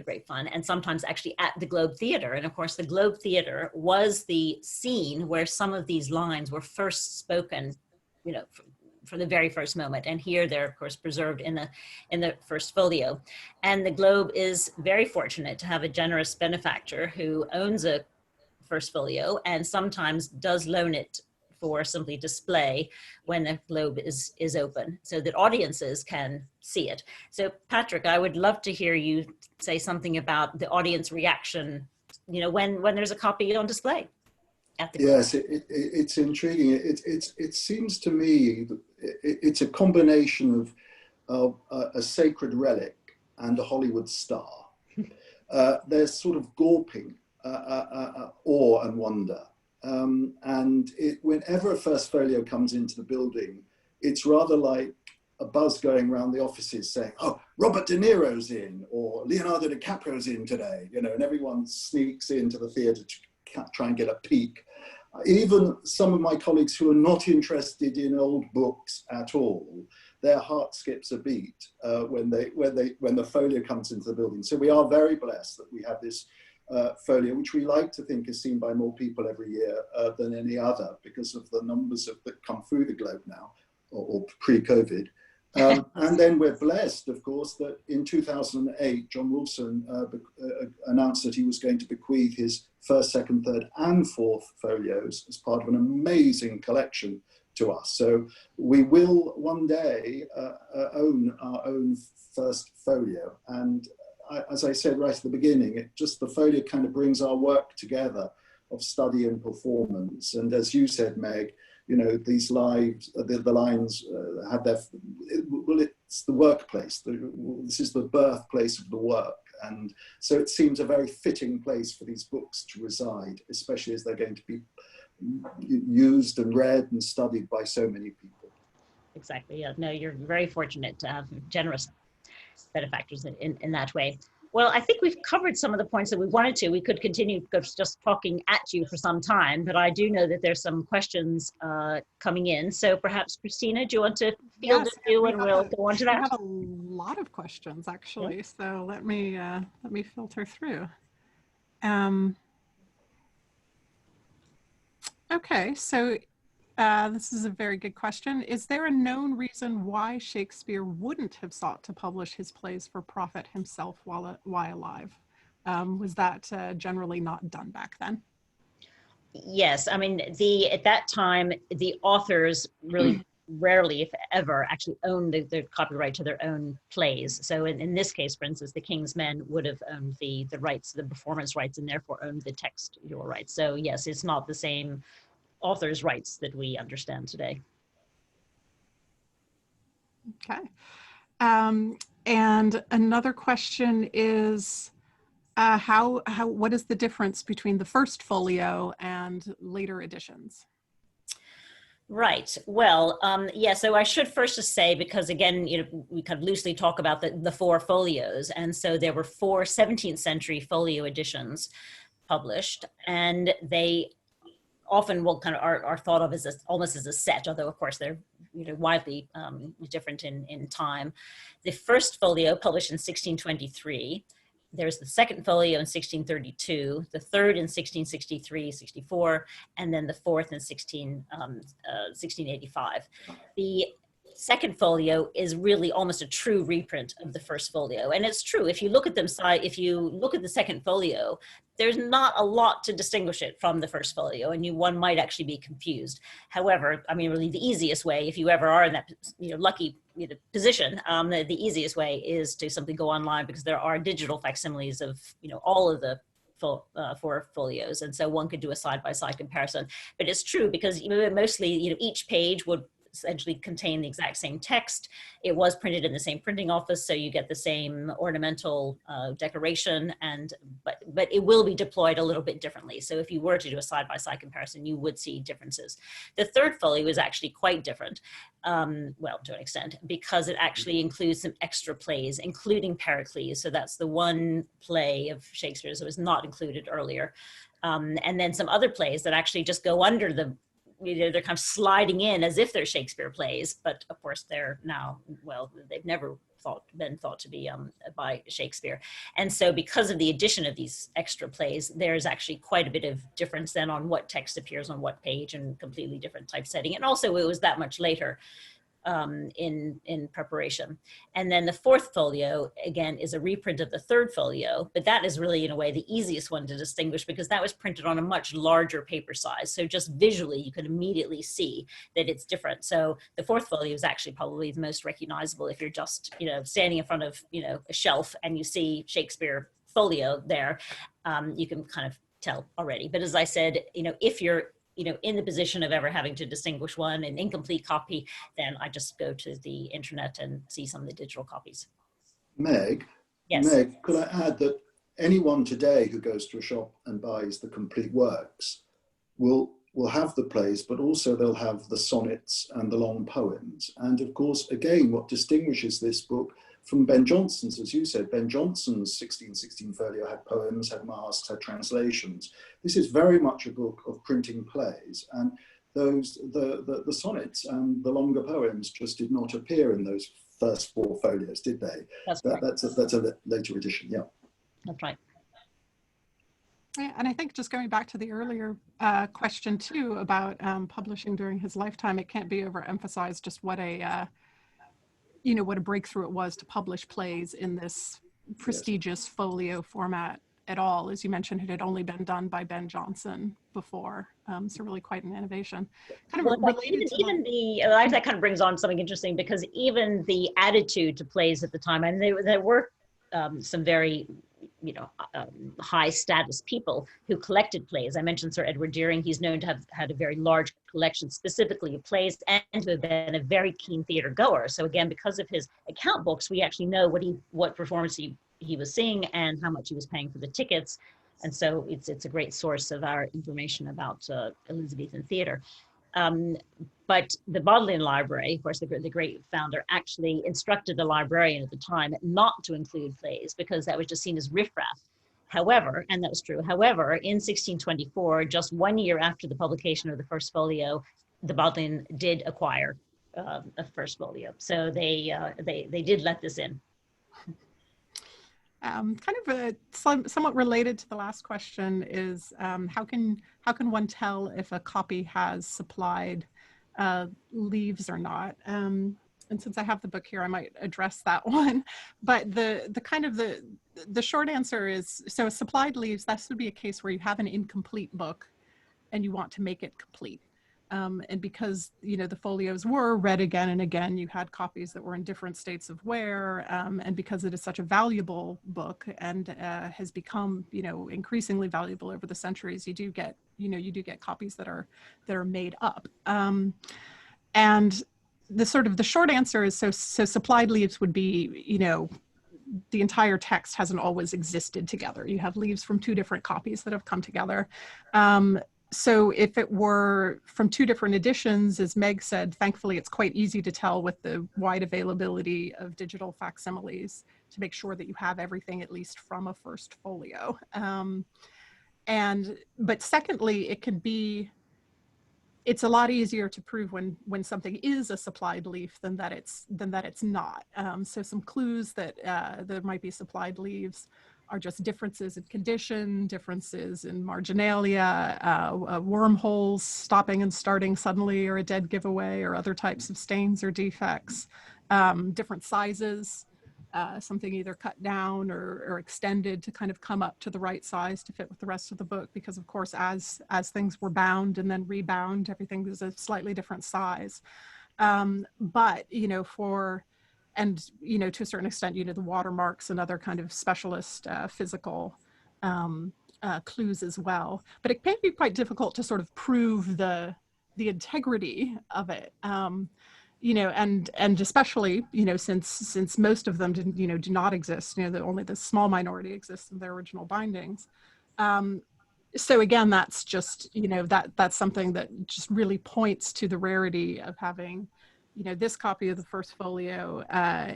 great fun, and sometimes actually at the Globe Theatre. And of course, the Globe Theatre was the scene where some of these lines were first spoken, you know, for the very first moment. And here they're of course preserved in the First Folio. And the Globe is very fortunate to have a generous benefactor who owns a First Folio and sometimes does loan it for simply display when the Globe is open, so that audiences can see it. So Patrick, I would love to hear you say something about the audience reaction, you know, when there's a copy on display at the Globe. Yes, it's intriguing. It seems to me that it's a combination of a sacred relic and a Hollywood star. There's sort of gawping awe and wonder. And whenever a First Folio comes into the building, it's rather like a buzz going around the offices saying, oh, Robert De Niro's in, or Leonardo DiCaprio's in today, you know, and everyone sneaks into the theatre to try and get a peek. Even some of my colleagues who are not interested in old books at all their heart skips a beat when the folio comes into the building. So we are very blessed that we have this folio, which we like to think is seen by more people every year than any other because of the numbers that come through the Globe now, or pre-COVID. And then we're blessed, of course, that in 2008, John Wolfson announced that he was going to bequeath his first, second, third, and fourth folios as part of an amazing collection to us. So we will one day own our own first folio. And as I said right at the beginning, the folio kind of brings our work together of study and performance. And as you said, Meg, you know, these lives, the lines have their, well, it's the workplace. This is the birthplace of the work. And so it seems a very fitting place for these books to reside, especially as they're going to be used and read and studied by so many people. Exactly. Yeah. No, you're very fortunate to have generous benefactors in that way. Well, I think we've covered some of the points that we wanted to. We could continue just talking at you for some time, but I do know that there's some questions coming in. So perhaps, Christina, do you want to field a few and we'll go on to that? We have a lot of questions, actually. Yeah. So let me filter through. Okay, so this is a very good question. Is there a known reason why Shakespeare wouldn't have sought to publish his plays for profit himself while alive? Was that generally not done back then? Yes, I mean, at that time, the authors really rarely, if ever, actually owned the copyright to their own plays. So in this case, for instance, the King's Men would have owned the rights, the performance rights, and therefore owned the textual rights. So yes, it's not the same author's rights that we understand today. Okay. And another question is, what is the difference between the first folio and later editions? Right. Well, yeah, so I should first just say, because again, you know, we kind of loosely talk about the four folios. And so there were 4 17th century folio editions published, and they often will kind of are thought of as almost as a set, although of course they're, you know, widely different in time. The first folio published in 1623. There's the second folio in 1632, the third in 1663, 64, and then the fourth in 1685. The second folio is really almost a true reprint of the first folio. And it's true, if you look at them if you look at the second folio, there's not a lot to distinguish it from the first folio, and one might actually be confused. However, I mean, really the easiest way, if you ever are in that, you know, lucky position, the easiest way is to simply go online, because there are digital facsimiles of, you know, all of the 4 folios, and so one could do a side-by-side comparison. But it's true, because, you know, mostly, you know, each page would essentially contain the exact same text. It was printed in the same printing office, so you get the same ornamental decoration, but it will be deployed a little bit differently. So if you were to do a side-by-side comparison, you would see differences. The third folio is actually quite different, well, to an extent, because it actually includes some extra plays, including Pericles. So that's the one play of Shakespeare's that was not included earlier. And then some other plays that actually just go under the, you know, they're kind of sliding in as if they're Shakespeare plays, but of course they're now, well, they've never been thought to be by Shakespeare. And so because of the addition of these extra plays, there's actually quite a bit of difference then on what text appears on what page, and completely different typesetting. And also it was that much later in preparation. And then the fourth folio, again, is a reprint of the third folio, but that is really, in a way, the easiest one to distinguish, because that was printed on a much larger paper size. So just visually, you can immediately see that it's different. So the fourth folio is actually probably the most recognizable if you're just, you know, standing in front of, you know, a shelf and you see Shakespeare folio there, you can kind of tell already. But as I said, you know, if you're, you know, in the position of ever having to distinguish an incomplete copy, then I just go to the internet and see some of the digital copies. Meg, yes. Meg, could I add that anyone today who goes to a shop and buys the complete works will have the plays, but also they'll have the sonnets and the long poems. And of course, again, what distinguishes this book from Ben Jonson's, as you said, Ben Jonson's 1616 folio had poems, had masques, had translations. This is very much a book of printing plays. And the sonnets and the longer poems just did not appear in those first 4 folios, did they? That's right. That's a later edition, yeah. That's right. Yeah, and I think just going back to the earlier question too about publishing during his lifetime, it can't be overemphasized just what a what a breakthrough it was to publish plays in this prestigious folio format at all. As you mentioned, it had only been done by Ben Jonson before, so really quite an innovation. Kind of related to that kind of brings on something interesting, because even the attitude to plays at the time, and there were some very high status people who collected plays. I mentioned Sir Edward Deering. He's known to have had a very large collection specifically of plays and to have been a very keen theater goer. So again, because of his account books, we actually know what performance he was seeing and how much he was paying for the tickets. And so it's a great source of our information about Elizabethan theater. But the Bodleian Library, of course, the great founder, actually instructed the librarian at the time not to include plays because that was just seen as riffraff. However, and that was true, however, in 1624, just 1 year after the publication of the First Folio, the Bodleian did acquire a First Folio. So they did let this in. Kind of somewhat related to the last question is how can one tell if a copy has supplied leaves or not? And since I have the book here, I might address that one. But the short answer is, so supplied leaves, this would be a case where you have an incomplete book and you want to make it complete. And because, the folios were read again and again, you had copies that were in different states of wear. And because it is such a valuable book and has become, increasingly valuable over the centuries, you do get copies that are made up. And the short answer is, so supplied leaves would be, the entire text hasn't always existed together. You have leaves from 2 different copies that have come together. So if it were from 2 different editions, as Meg said, thankfully it's quite easy to tell with the wide availability of digital facsimiles to make sure that you have everything at least from a First Folio. But secondly, it's a lot easier to prove when something is a supplied leaf than that it's not. So some clues that there might be supplied leaves are just differences in condition, differences in marginalia, wormholes stopping and starting suddenly, or a dead giveaway, or other types of stains or defects, different sizes, something either cut down or extended to kind of come up to the right size to fit with the rest of the book, because of course as things were bound and then rebound, everything was a slightly different size. But to a certain extent, the watermarks and other kind of specialist physical clues as well. But it can be quite difficult to sort of prove the integrity of it. And especially, since most of them didn't, do not exist, only the small minority exists in their original bindings. So again, that's just, that's something that just really points to the rarity of having, this copy of the First Folio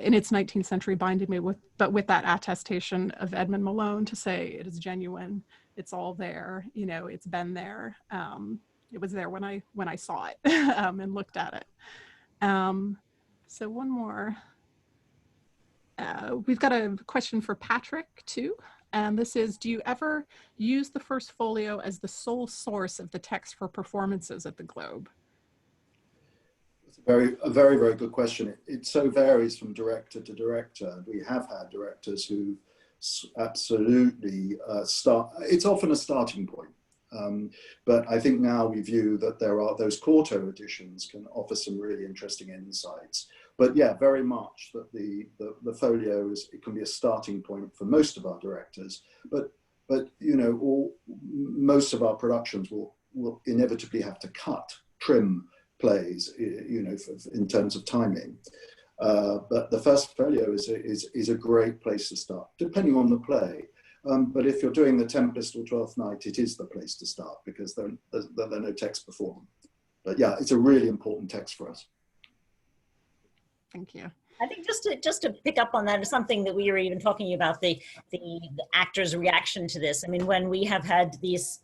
in its 19th century binding, but with that attestation of Edmund Malone to say it is genuine, it's all there, it's been there. It was there when I saw it and looked at it. So one more. We've got a question for Patrick too. And this is, do you ever use the First Folio as the sole source of the text for performances at the Globe? It's a very, very good question. It so varies from director to director. We have had directors who absolutely it's often a starting point. But I think now we view that there are those quarto editions can offer some really interesting insights. But yeah, very much that the folio it can be a starting point for most of our directors. But most of our productions will inevitably have to trim plays, in terms of timing. But the First Folio is a great place to start, depending on the play. But if you're doing the Tempest or Twelfth Night, it is the place to start because there are no texts before them. But yeah, it's a really important text for us. Thank you. I think just to pick up on that is something that we were even talking about, the actors' reaction to this. I mean, when we have had these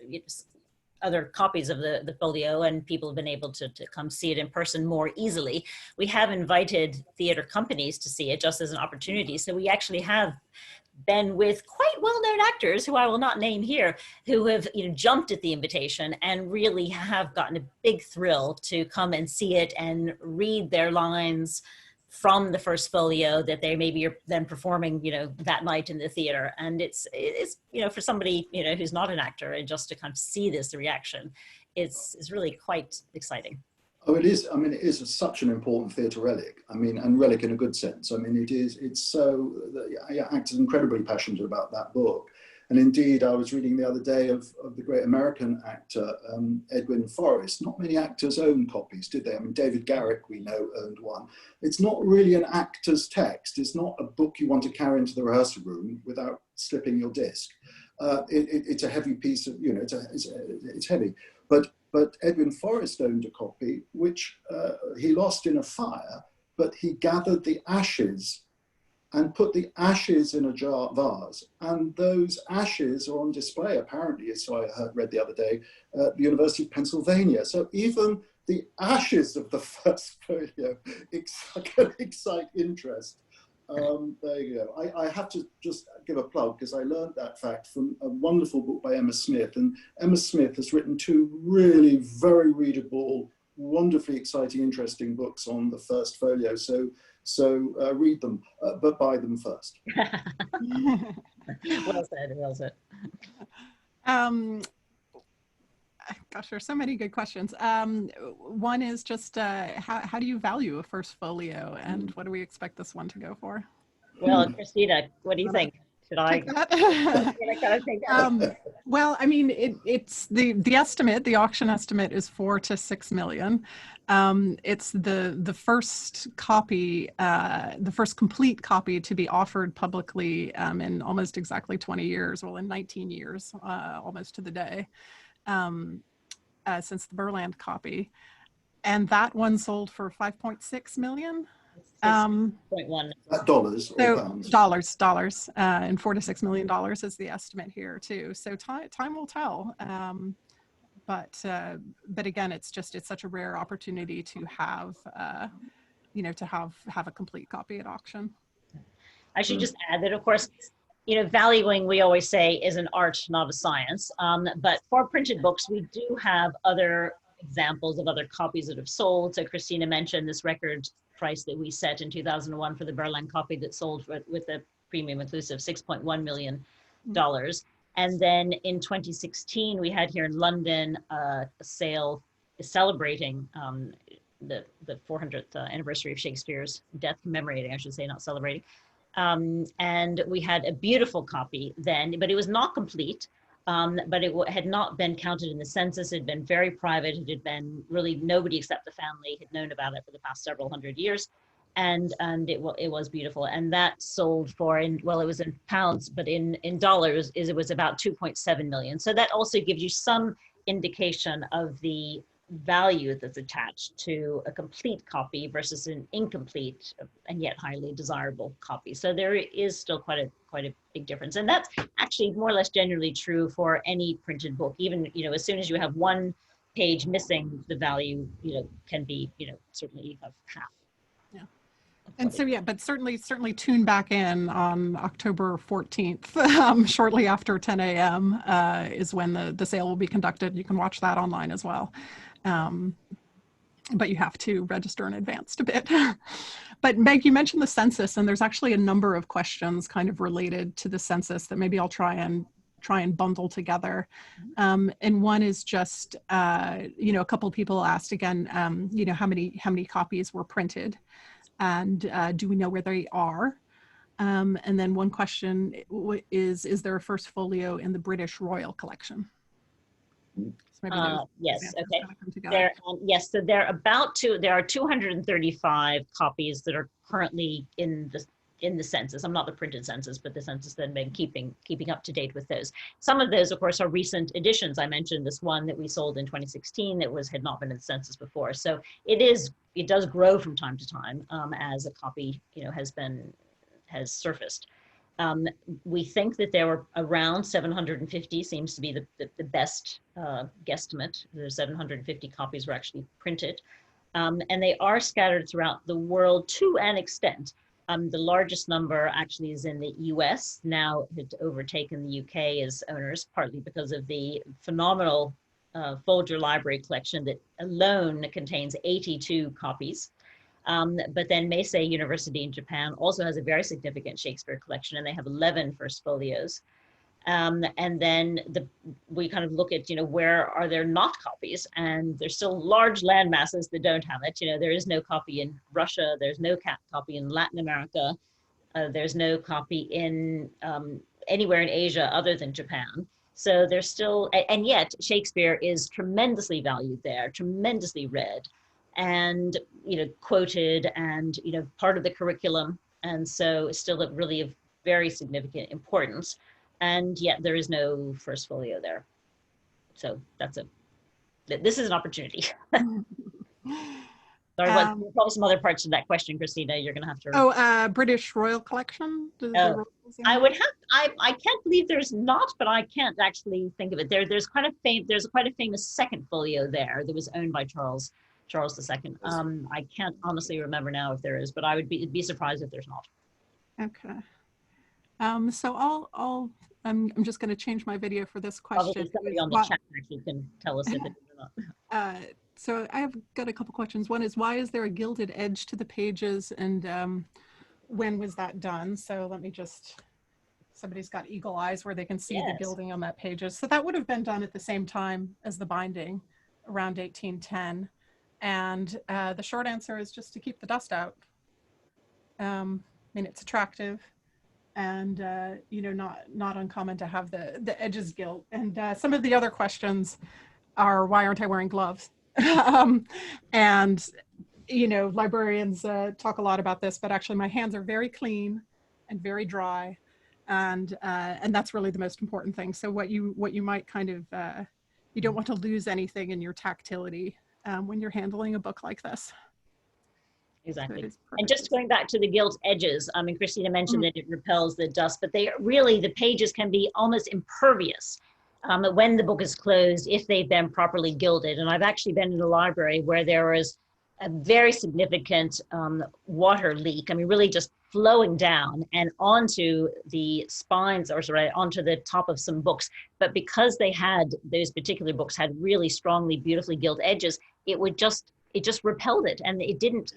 other copies of the folio, and people have been able to come see it in person more easily. We have invited theater companies to see it just as an opportunity. So we actually have been with quite well-known actors who I will not name here, who have jumped at the invitation and really have gotten a big thrill to come and see it and read their lines from the first folio that they maybe are then performing that night in the theater. And it's for somebody who's not an actor, and just to kind of see this reaction, it's really quite exciting. Oh, it is. I mean, it is such an important theatre relic. I mean, and relic in a good sense. I mean, it's so, actors are incredibly passionate about that book. And indeed, I was reading the other day of the great American actor, Edwin Forrest. Not many actors own copies, did they? I mean, David Garrick, we know, owned one. It's not really an actor's text. It's not a book you want to carry into the rehearsal room without slipping your disc. It's a heavy piece of, it's heavy. But Edwin Forrest owned a copy, which he lost in a fire, but he gathered the ashes and put the ashes in a vase. And those ashes are on display, apparently, so I read the other day, at the University of Pennsylvania. So even the ashes of the first folio can excite interest. There you go. I have to just give a plug, because I learned that fact from a wonderful book by Emma Smith. And Emma Smith has written 2 really very readable, wonderfully exciting, interesting books on the first folio. So read them, but buy them first. Well said, well said. Gosh, there's so many good questions. One is just how do you value a first folio, and what do we expect this one to go for? Well, Christina, what do you think? Should I? Well, I mean, it's the estimate, the auction estimate is 4 to 6 million. It's the first copy, the first complete copy to be offered publicly in almost exactly 20 years, well, in 19 years, almost to the day, since the Burland copy. And that one sold for 5.6 million. 6.1 dollars or pounds? Dollars, and $4 to $6 million is the estimate here too. So time will tell. But again, it's such a rare opportunity to have, to have a complete copy at auction. I should just add that, of course, valuing, we always say, is an art, not a science. But for printed books, we do have other examples of other copies that have sold. So Christina mentioned this record price that we set in 2001 for the Berlin copy that sold with a premium inclusive $6.1 million. And then in 2016, we had here in London a sale celebrating the 400th anniversary of Shakespeare's death, commemorating, I should say, not celebrating. And we had a beautiful copy then, but it was not complete. But it had not been counted in the census. It had been very private. It had been really nobody except the family had known about it for the past several hundred years. And it was beautiful. And that sold for, it was in pounds, but in dollars, it was about 2.7 million. So that also gives you some indication of the value that's attached to a complete copy versus an incomplete and yet highly desirable copy. So there is still quite a big difference. And that's actually more or less generally true for any printed book. Even, as soon as you have one page missing, the value, can be, certainly of half. Yeah. And so, yeah, but certainly tune back in on October 14th, shortly after 10 a.m. Is when the sale will be conducted. You can watch that online as well. But you have to register in advance a bit. But Meg, you mentioned the census, and there's actually a number of questions kind of related to the census that maybe I'll try and bundle together. And one is just, a couple of people asked again, how many copies were printed, and do we know where they are? And then one question is there a first folio in the British Royal Collection? Yes. Okay. Yes. So there are 235 copies that are currently in the census. I'm not the printed census, but the census that has been keeping up to date with those. Some of those, of course, are recent additions. I mentioned this one that we sold in 2016 that had not been in the census before. So it does grow from time to time as a copy has surfaced. We think that there were around 750, seems to be the best guesstimate. There's 750 copies were actually printed. And they are scattered throughout the world to an extent. The largest number actually is in the US, now had overtaken the UK as owners, partly because of the phenomenal Folger Library collection that alone contains 82 copies. But then Meisei University in Japan also has a very significant Shakespeare collection, and they have 11 First Folios. And then we kind of look at, where are there not copies? And there's still large land masses that don't have it. There is no copy in Russia. There's no copy in Latin America. There's no copy in anywhere in Asia other than Japan. So there's still, and yet Shakespeare is tremendously valued there, tremendously read, and quoted, and part of the curriculum. And so it's still really of very significant importance. And yet there is no First Folio there. So this is an opportunity. Sorry, but probably some other parts of that question, Christina, you're going to have to. British Royal Collection? I can't believe there's not, but I can't actually think of it. There's quite a famous second folio there that was owned by Charles II. I can't honestly remember now if there is, but I would be surprised if there's not. Okay. So I'm just going to change my video for this question. Probably somebody on the chat actually can tell us if it is or not. So I have got a couple questions. One is, why is there a gilded edge to the pages, and when was that done? So let me somebody's got eagle eyes where they can see the gilding on that pages. So that would have been done at the same time as the binding, around 1810. And the short answer is just to keep the dust out. I mean, it's attractive, and not uncommon to have the edges gilt. And some of the other questions are, why aren't I wearing gloves? And librarians talk a lot about this, but actually my hands are very clean and very dry, and that's really the most important thing. So what you might kind of you don't want to lose anything in your tactility when you're handling a book like this. Exactly. And just going back to the gilt edges, I mean, Christina mentioned that it repels the dust, but the pages can be almost impervious when the book is closed, if they've been properly gilded. And I've actually been in a library where there was a very significant water leak. I mean, really just flowing down and onto the spines, or onto the top of some books. But because those particular books had really strongly, beautifully gilt edges, it just repelled it, and it didn't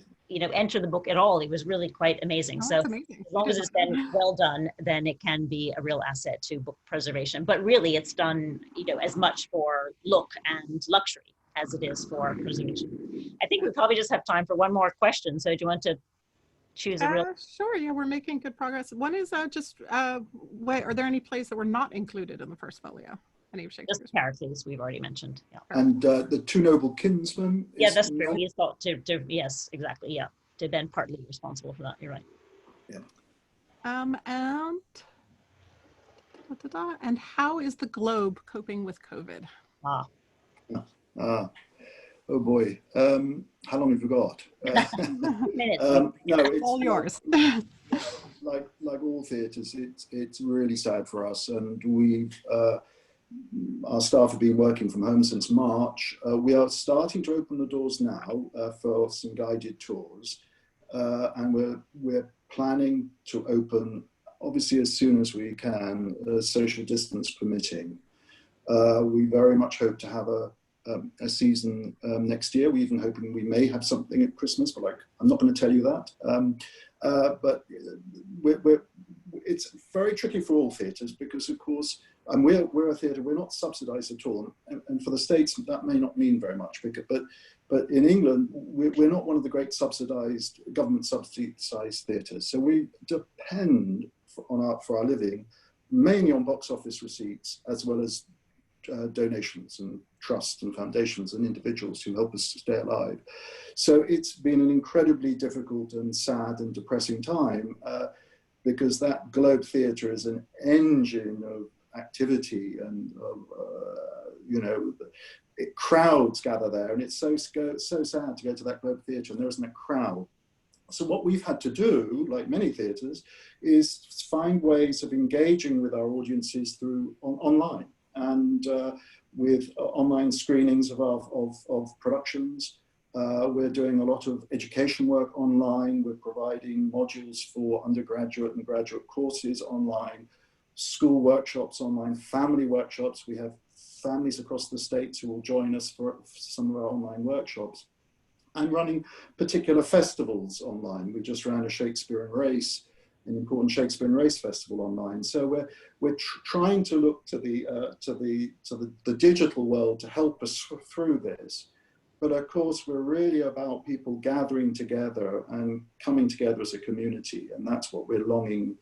enter the book at all. It was really quite amazing. Oh, so amazing. As long as it's been well done, then it can be a real asset to book preservation. But really it's done, as much for look and luxury as it is for preservation. I think we probably just have time for one more question. So do you want to choose a real? Sure, yeah, we're making good progress. One is are there any plays that were not included in the First Folio? Any of Shakespeare's? Just characters we've already mentioned. Yeah. And the Two Noble Kinsmen. Yeah, that's true. He's thought to yes, exactly. Yeah, to have been partly responsible for that. You're right. Yeah. And how is the Globe coping with COVID? Oh boy. How long have we got? Minutes. No, it's all yours. like all theatres, it's really sad for us, and we've our staff have been working from home since March. We are starting to open the doors now for some guided tours, and we're planning to open obviously as soon as we can, social distance permitting. We very much hope to have a season next year. We're even hoping we may have something at Christmas, but I'm not going to tell you that. But it's very tricky for all theatres because, of course, and we're a theatre, we're not subsidised at all. And for the States, that may not mean very much, but in England, we're not one of the great subsidised, government subsidised theatres. So we depend for our living mainly on box office receipts, as well as donations and trusts and foundations and individuals who help us to stay alive. So it's been an incredibly difficult and sad and depressing time because that Globe Theatre is an engine of activity, and crowds gather there, and it's so sad to go to that Globe Theatre and there isn't a crowd So what we've had to do, like many theatres, is find ways of engaging with our audiences through online and with online screenings of productions. We're doing a lot of education work online. We're providing modules for undergraduate and graduate courses online, school workshops online, family workshops. We have families across the States who will join us for some of our online workshops. And running particular festivals online. We just ran a Shakespeare and Race, an important Shakespeare and Race festival online. So we're trying to look to the digital world to help us through this. But of course, we're really about people gathering together and coming together as a community, and that's what we're longing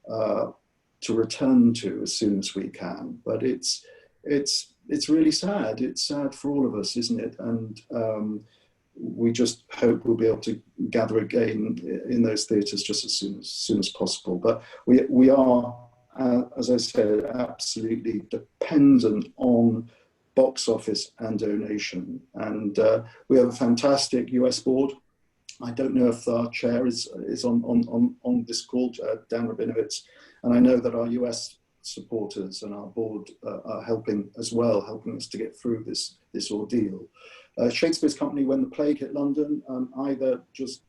to return to as soon as we can. But it's really sad. It's sad for all of us, isn't it? And we just hope we'll be able to gather again in those theatres just as soon as possible. But we are, as I said, absolutely dependent on box office and donation. And we have a fantastic US board. I don't know if our chair is on this call, Dan Rabinowitz, and I know that our US supporters and our board are helping as well, helping us to get through this ordeal. Shakespeare's company, when the plague hit London, either just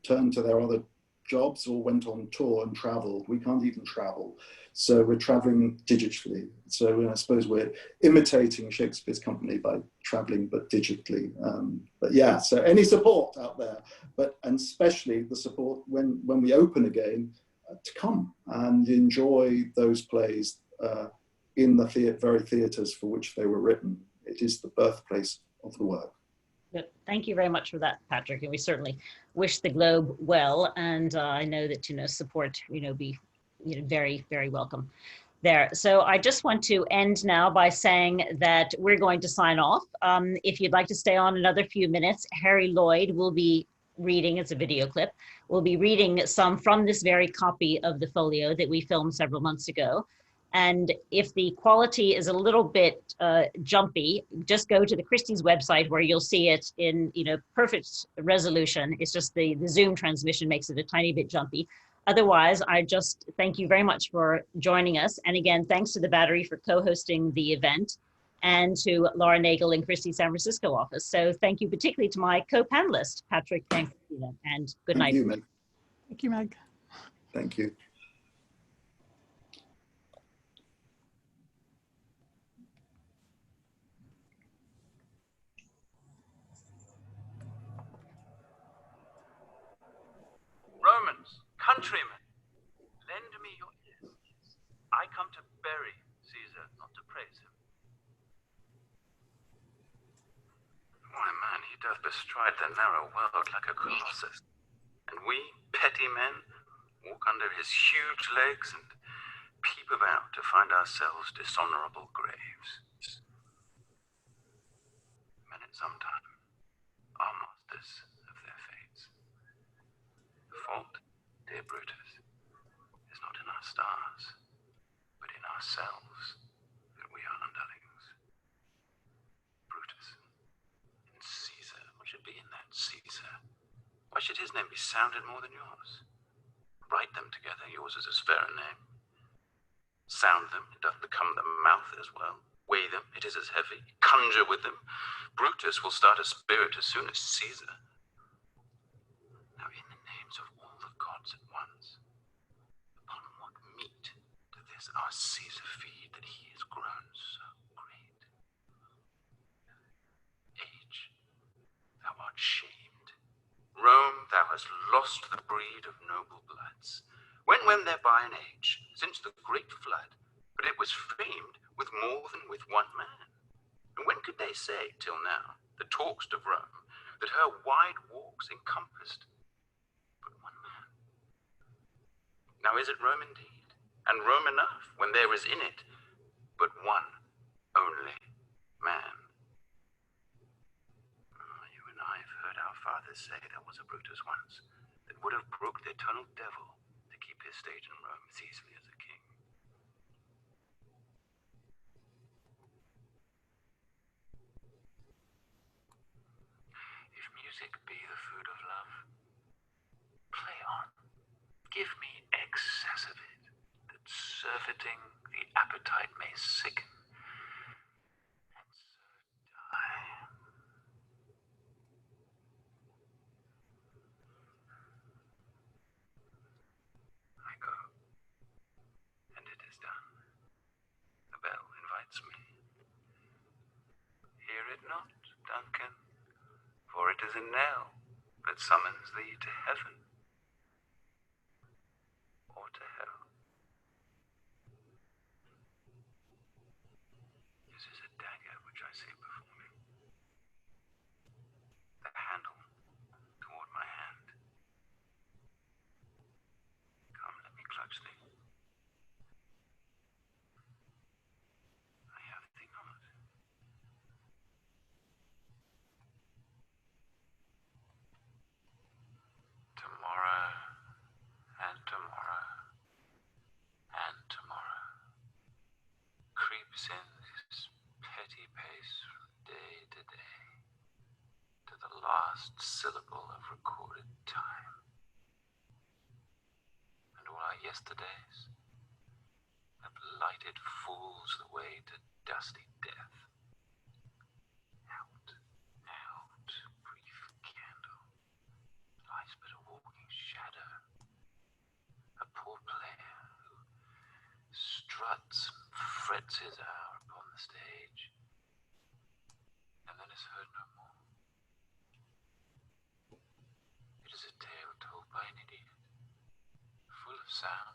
turned to their other jobs or went on tour and traveled. We can't even travel. So we're traveling digitally. So I suppose we're imitating Shakespeare's company by traveling, but digitally. But yeah, so any support out there, and especially the support when we open again, to come and enjoy those plays in the very theatres for which they were written. It is the birthplace of the work. Good. Thank you very much for that, Patrick. And we certainly wish the Globe well. And I know that, support, be, very, very welcome there. So I just want to end now by saying that we're going to sign off. If you'd like to stay on another few minutes, Harry Lloyd will be reading, it's a video clip, we'll be reading some from this very copy of the folio that we filmed several months ago. And if the quality is a little bit jumpy, just go to the Christie's website where you'll see it in perfect resolution. It's just the Zoom transmission makes it a tiny bit jumpy. Otherwise, I just thank you very much for joining us. And again, thanks to the Battery for co-hosting the event and to Laura Nagel in Christie's San Francisco office. So thank you particularly to my co-panelists, Patrick and Christina, and good night. Thank you, Meg. Thank you, Meg. Thank you. Romans, countrymen, lend me your ears. I come to bury Caesar, not to praise him. Why, man, he doth bestride the narrow world like a colossus, and we, petty men, walk under his huge legs and peep about to find ourselves dishonorable graves. Men at some time are masters of their fates. The fault, dear Brutus, is not in our stars, but in ourselves, that we are underlings. Brutus, in Caesar, what should be in that Caesar? Why should his name be sounded more than yours? Write them together, yours is as fair a name. Sound them, it doth become the mouth as well. Weigh them, it is as heavy. Conjure with them, Brutus will start a spirit as soon as Caesar. Now in the names of all the gods at once, upon what meat to this our Caesar feed that he is grown so great? Age, thou art shamed. Rome, thou hast lost the breed of noble bloods. When thereby an age, since the great flood, but it was famed with more than with one man. And when could they say, till now, the talkst of Rome, that her wide walks encompassed but one man? Now is it Rome indeed, and Rome enough, when there is in it but one only man? You and I have heard our fathers say there was a Brutus once, that would have broke the eternal devil to keep his state in Rome as easily as a king. If music be the food of love, surfeiting, the appetite may sicken, and so die. I go, and it is done. The bell invites me. Hear it not, Duncan, for it is a knell that summons thee to heaven or to hell. This is a dagger which I see before me. The handle toward my hand. Come, let me clutch thee. I have thee not. Tomorrow, and tomorrow, and tomorrow creeps in this petty pace from day to day, to the last syllable of recorded time. And all our yesterdays have lighted fools the way to dusty death. Out, out, brief candle, lies but a walking shadow, a poor player who struts and frets his hour upon the stage, and then is heard no more. It is a tale told by an idiot, full of sound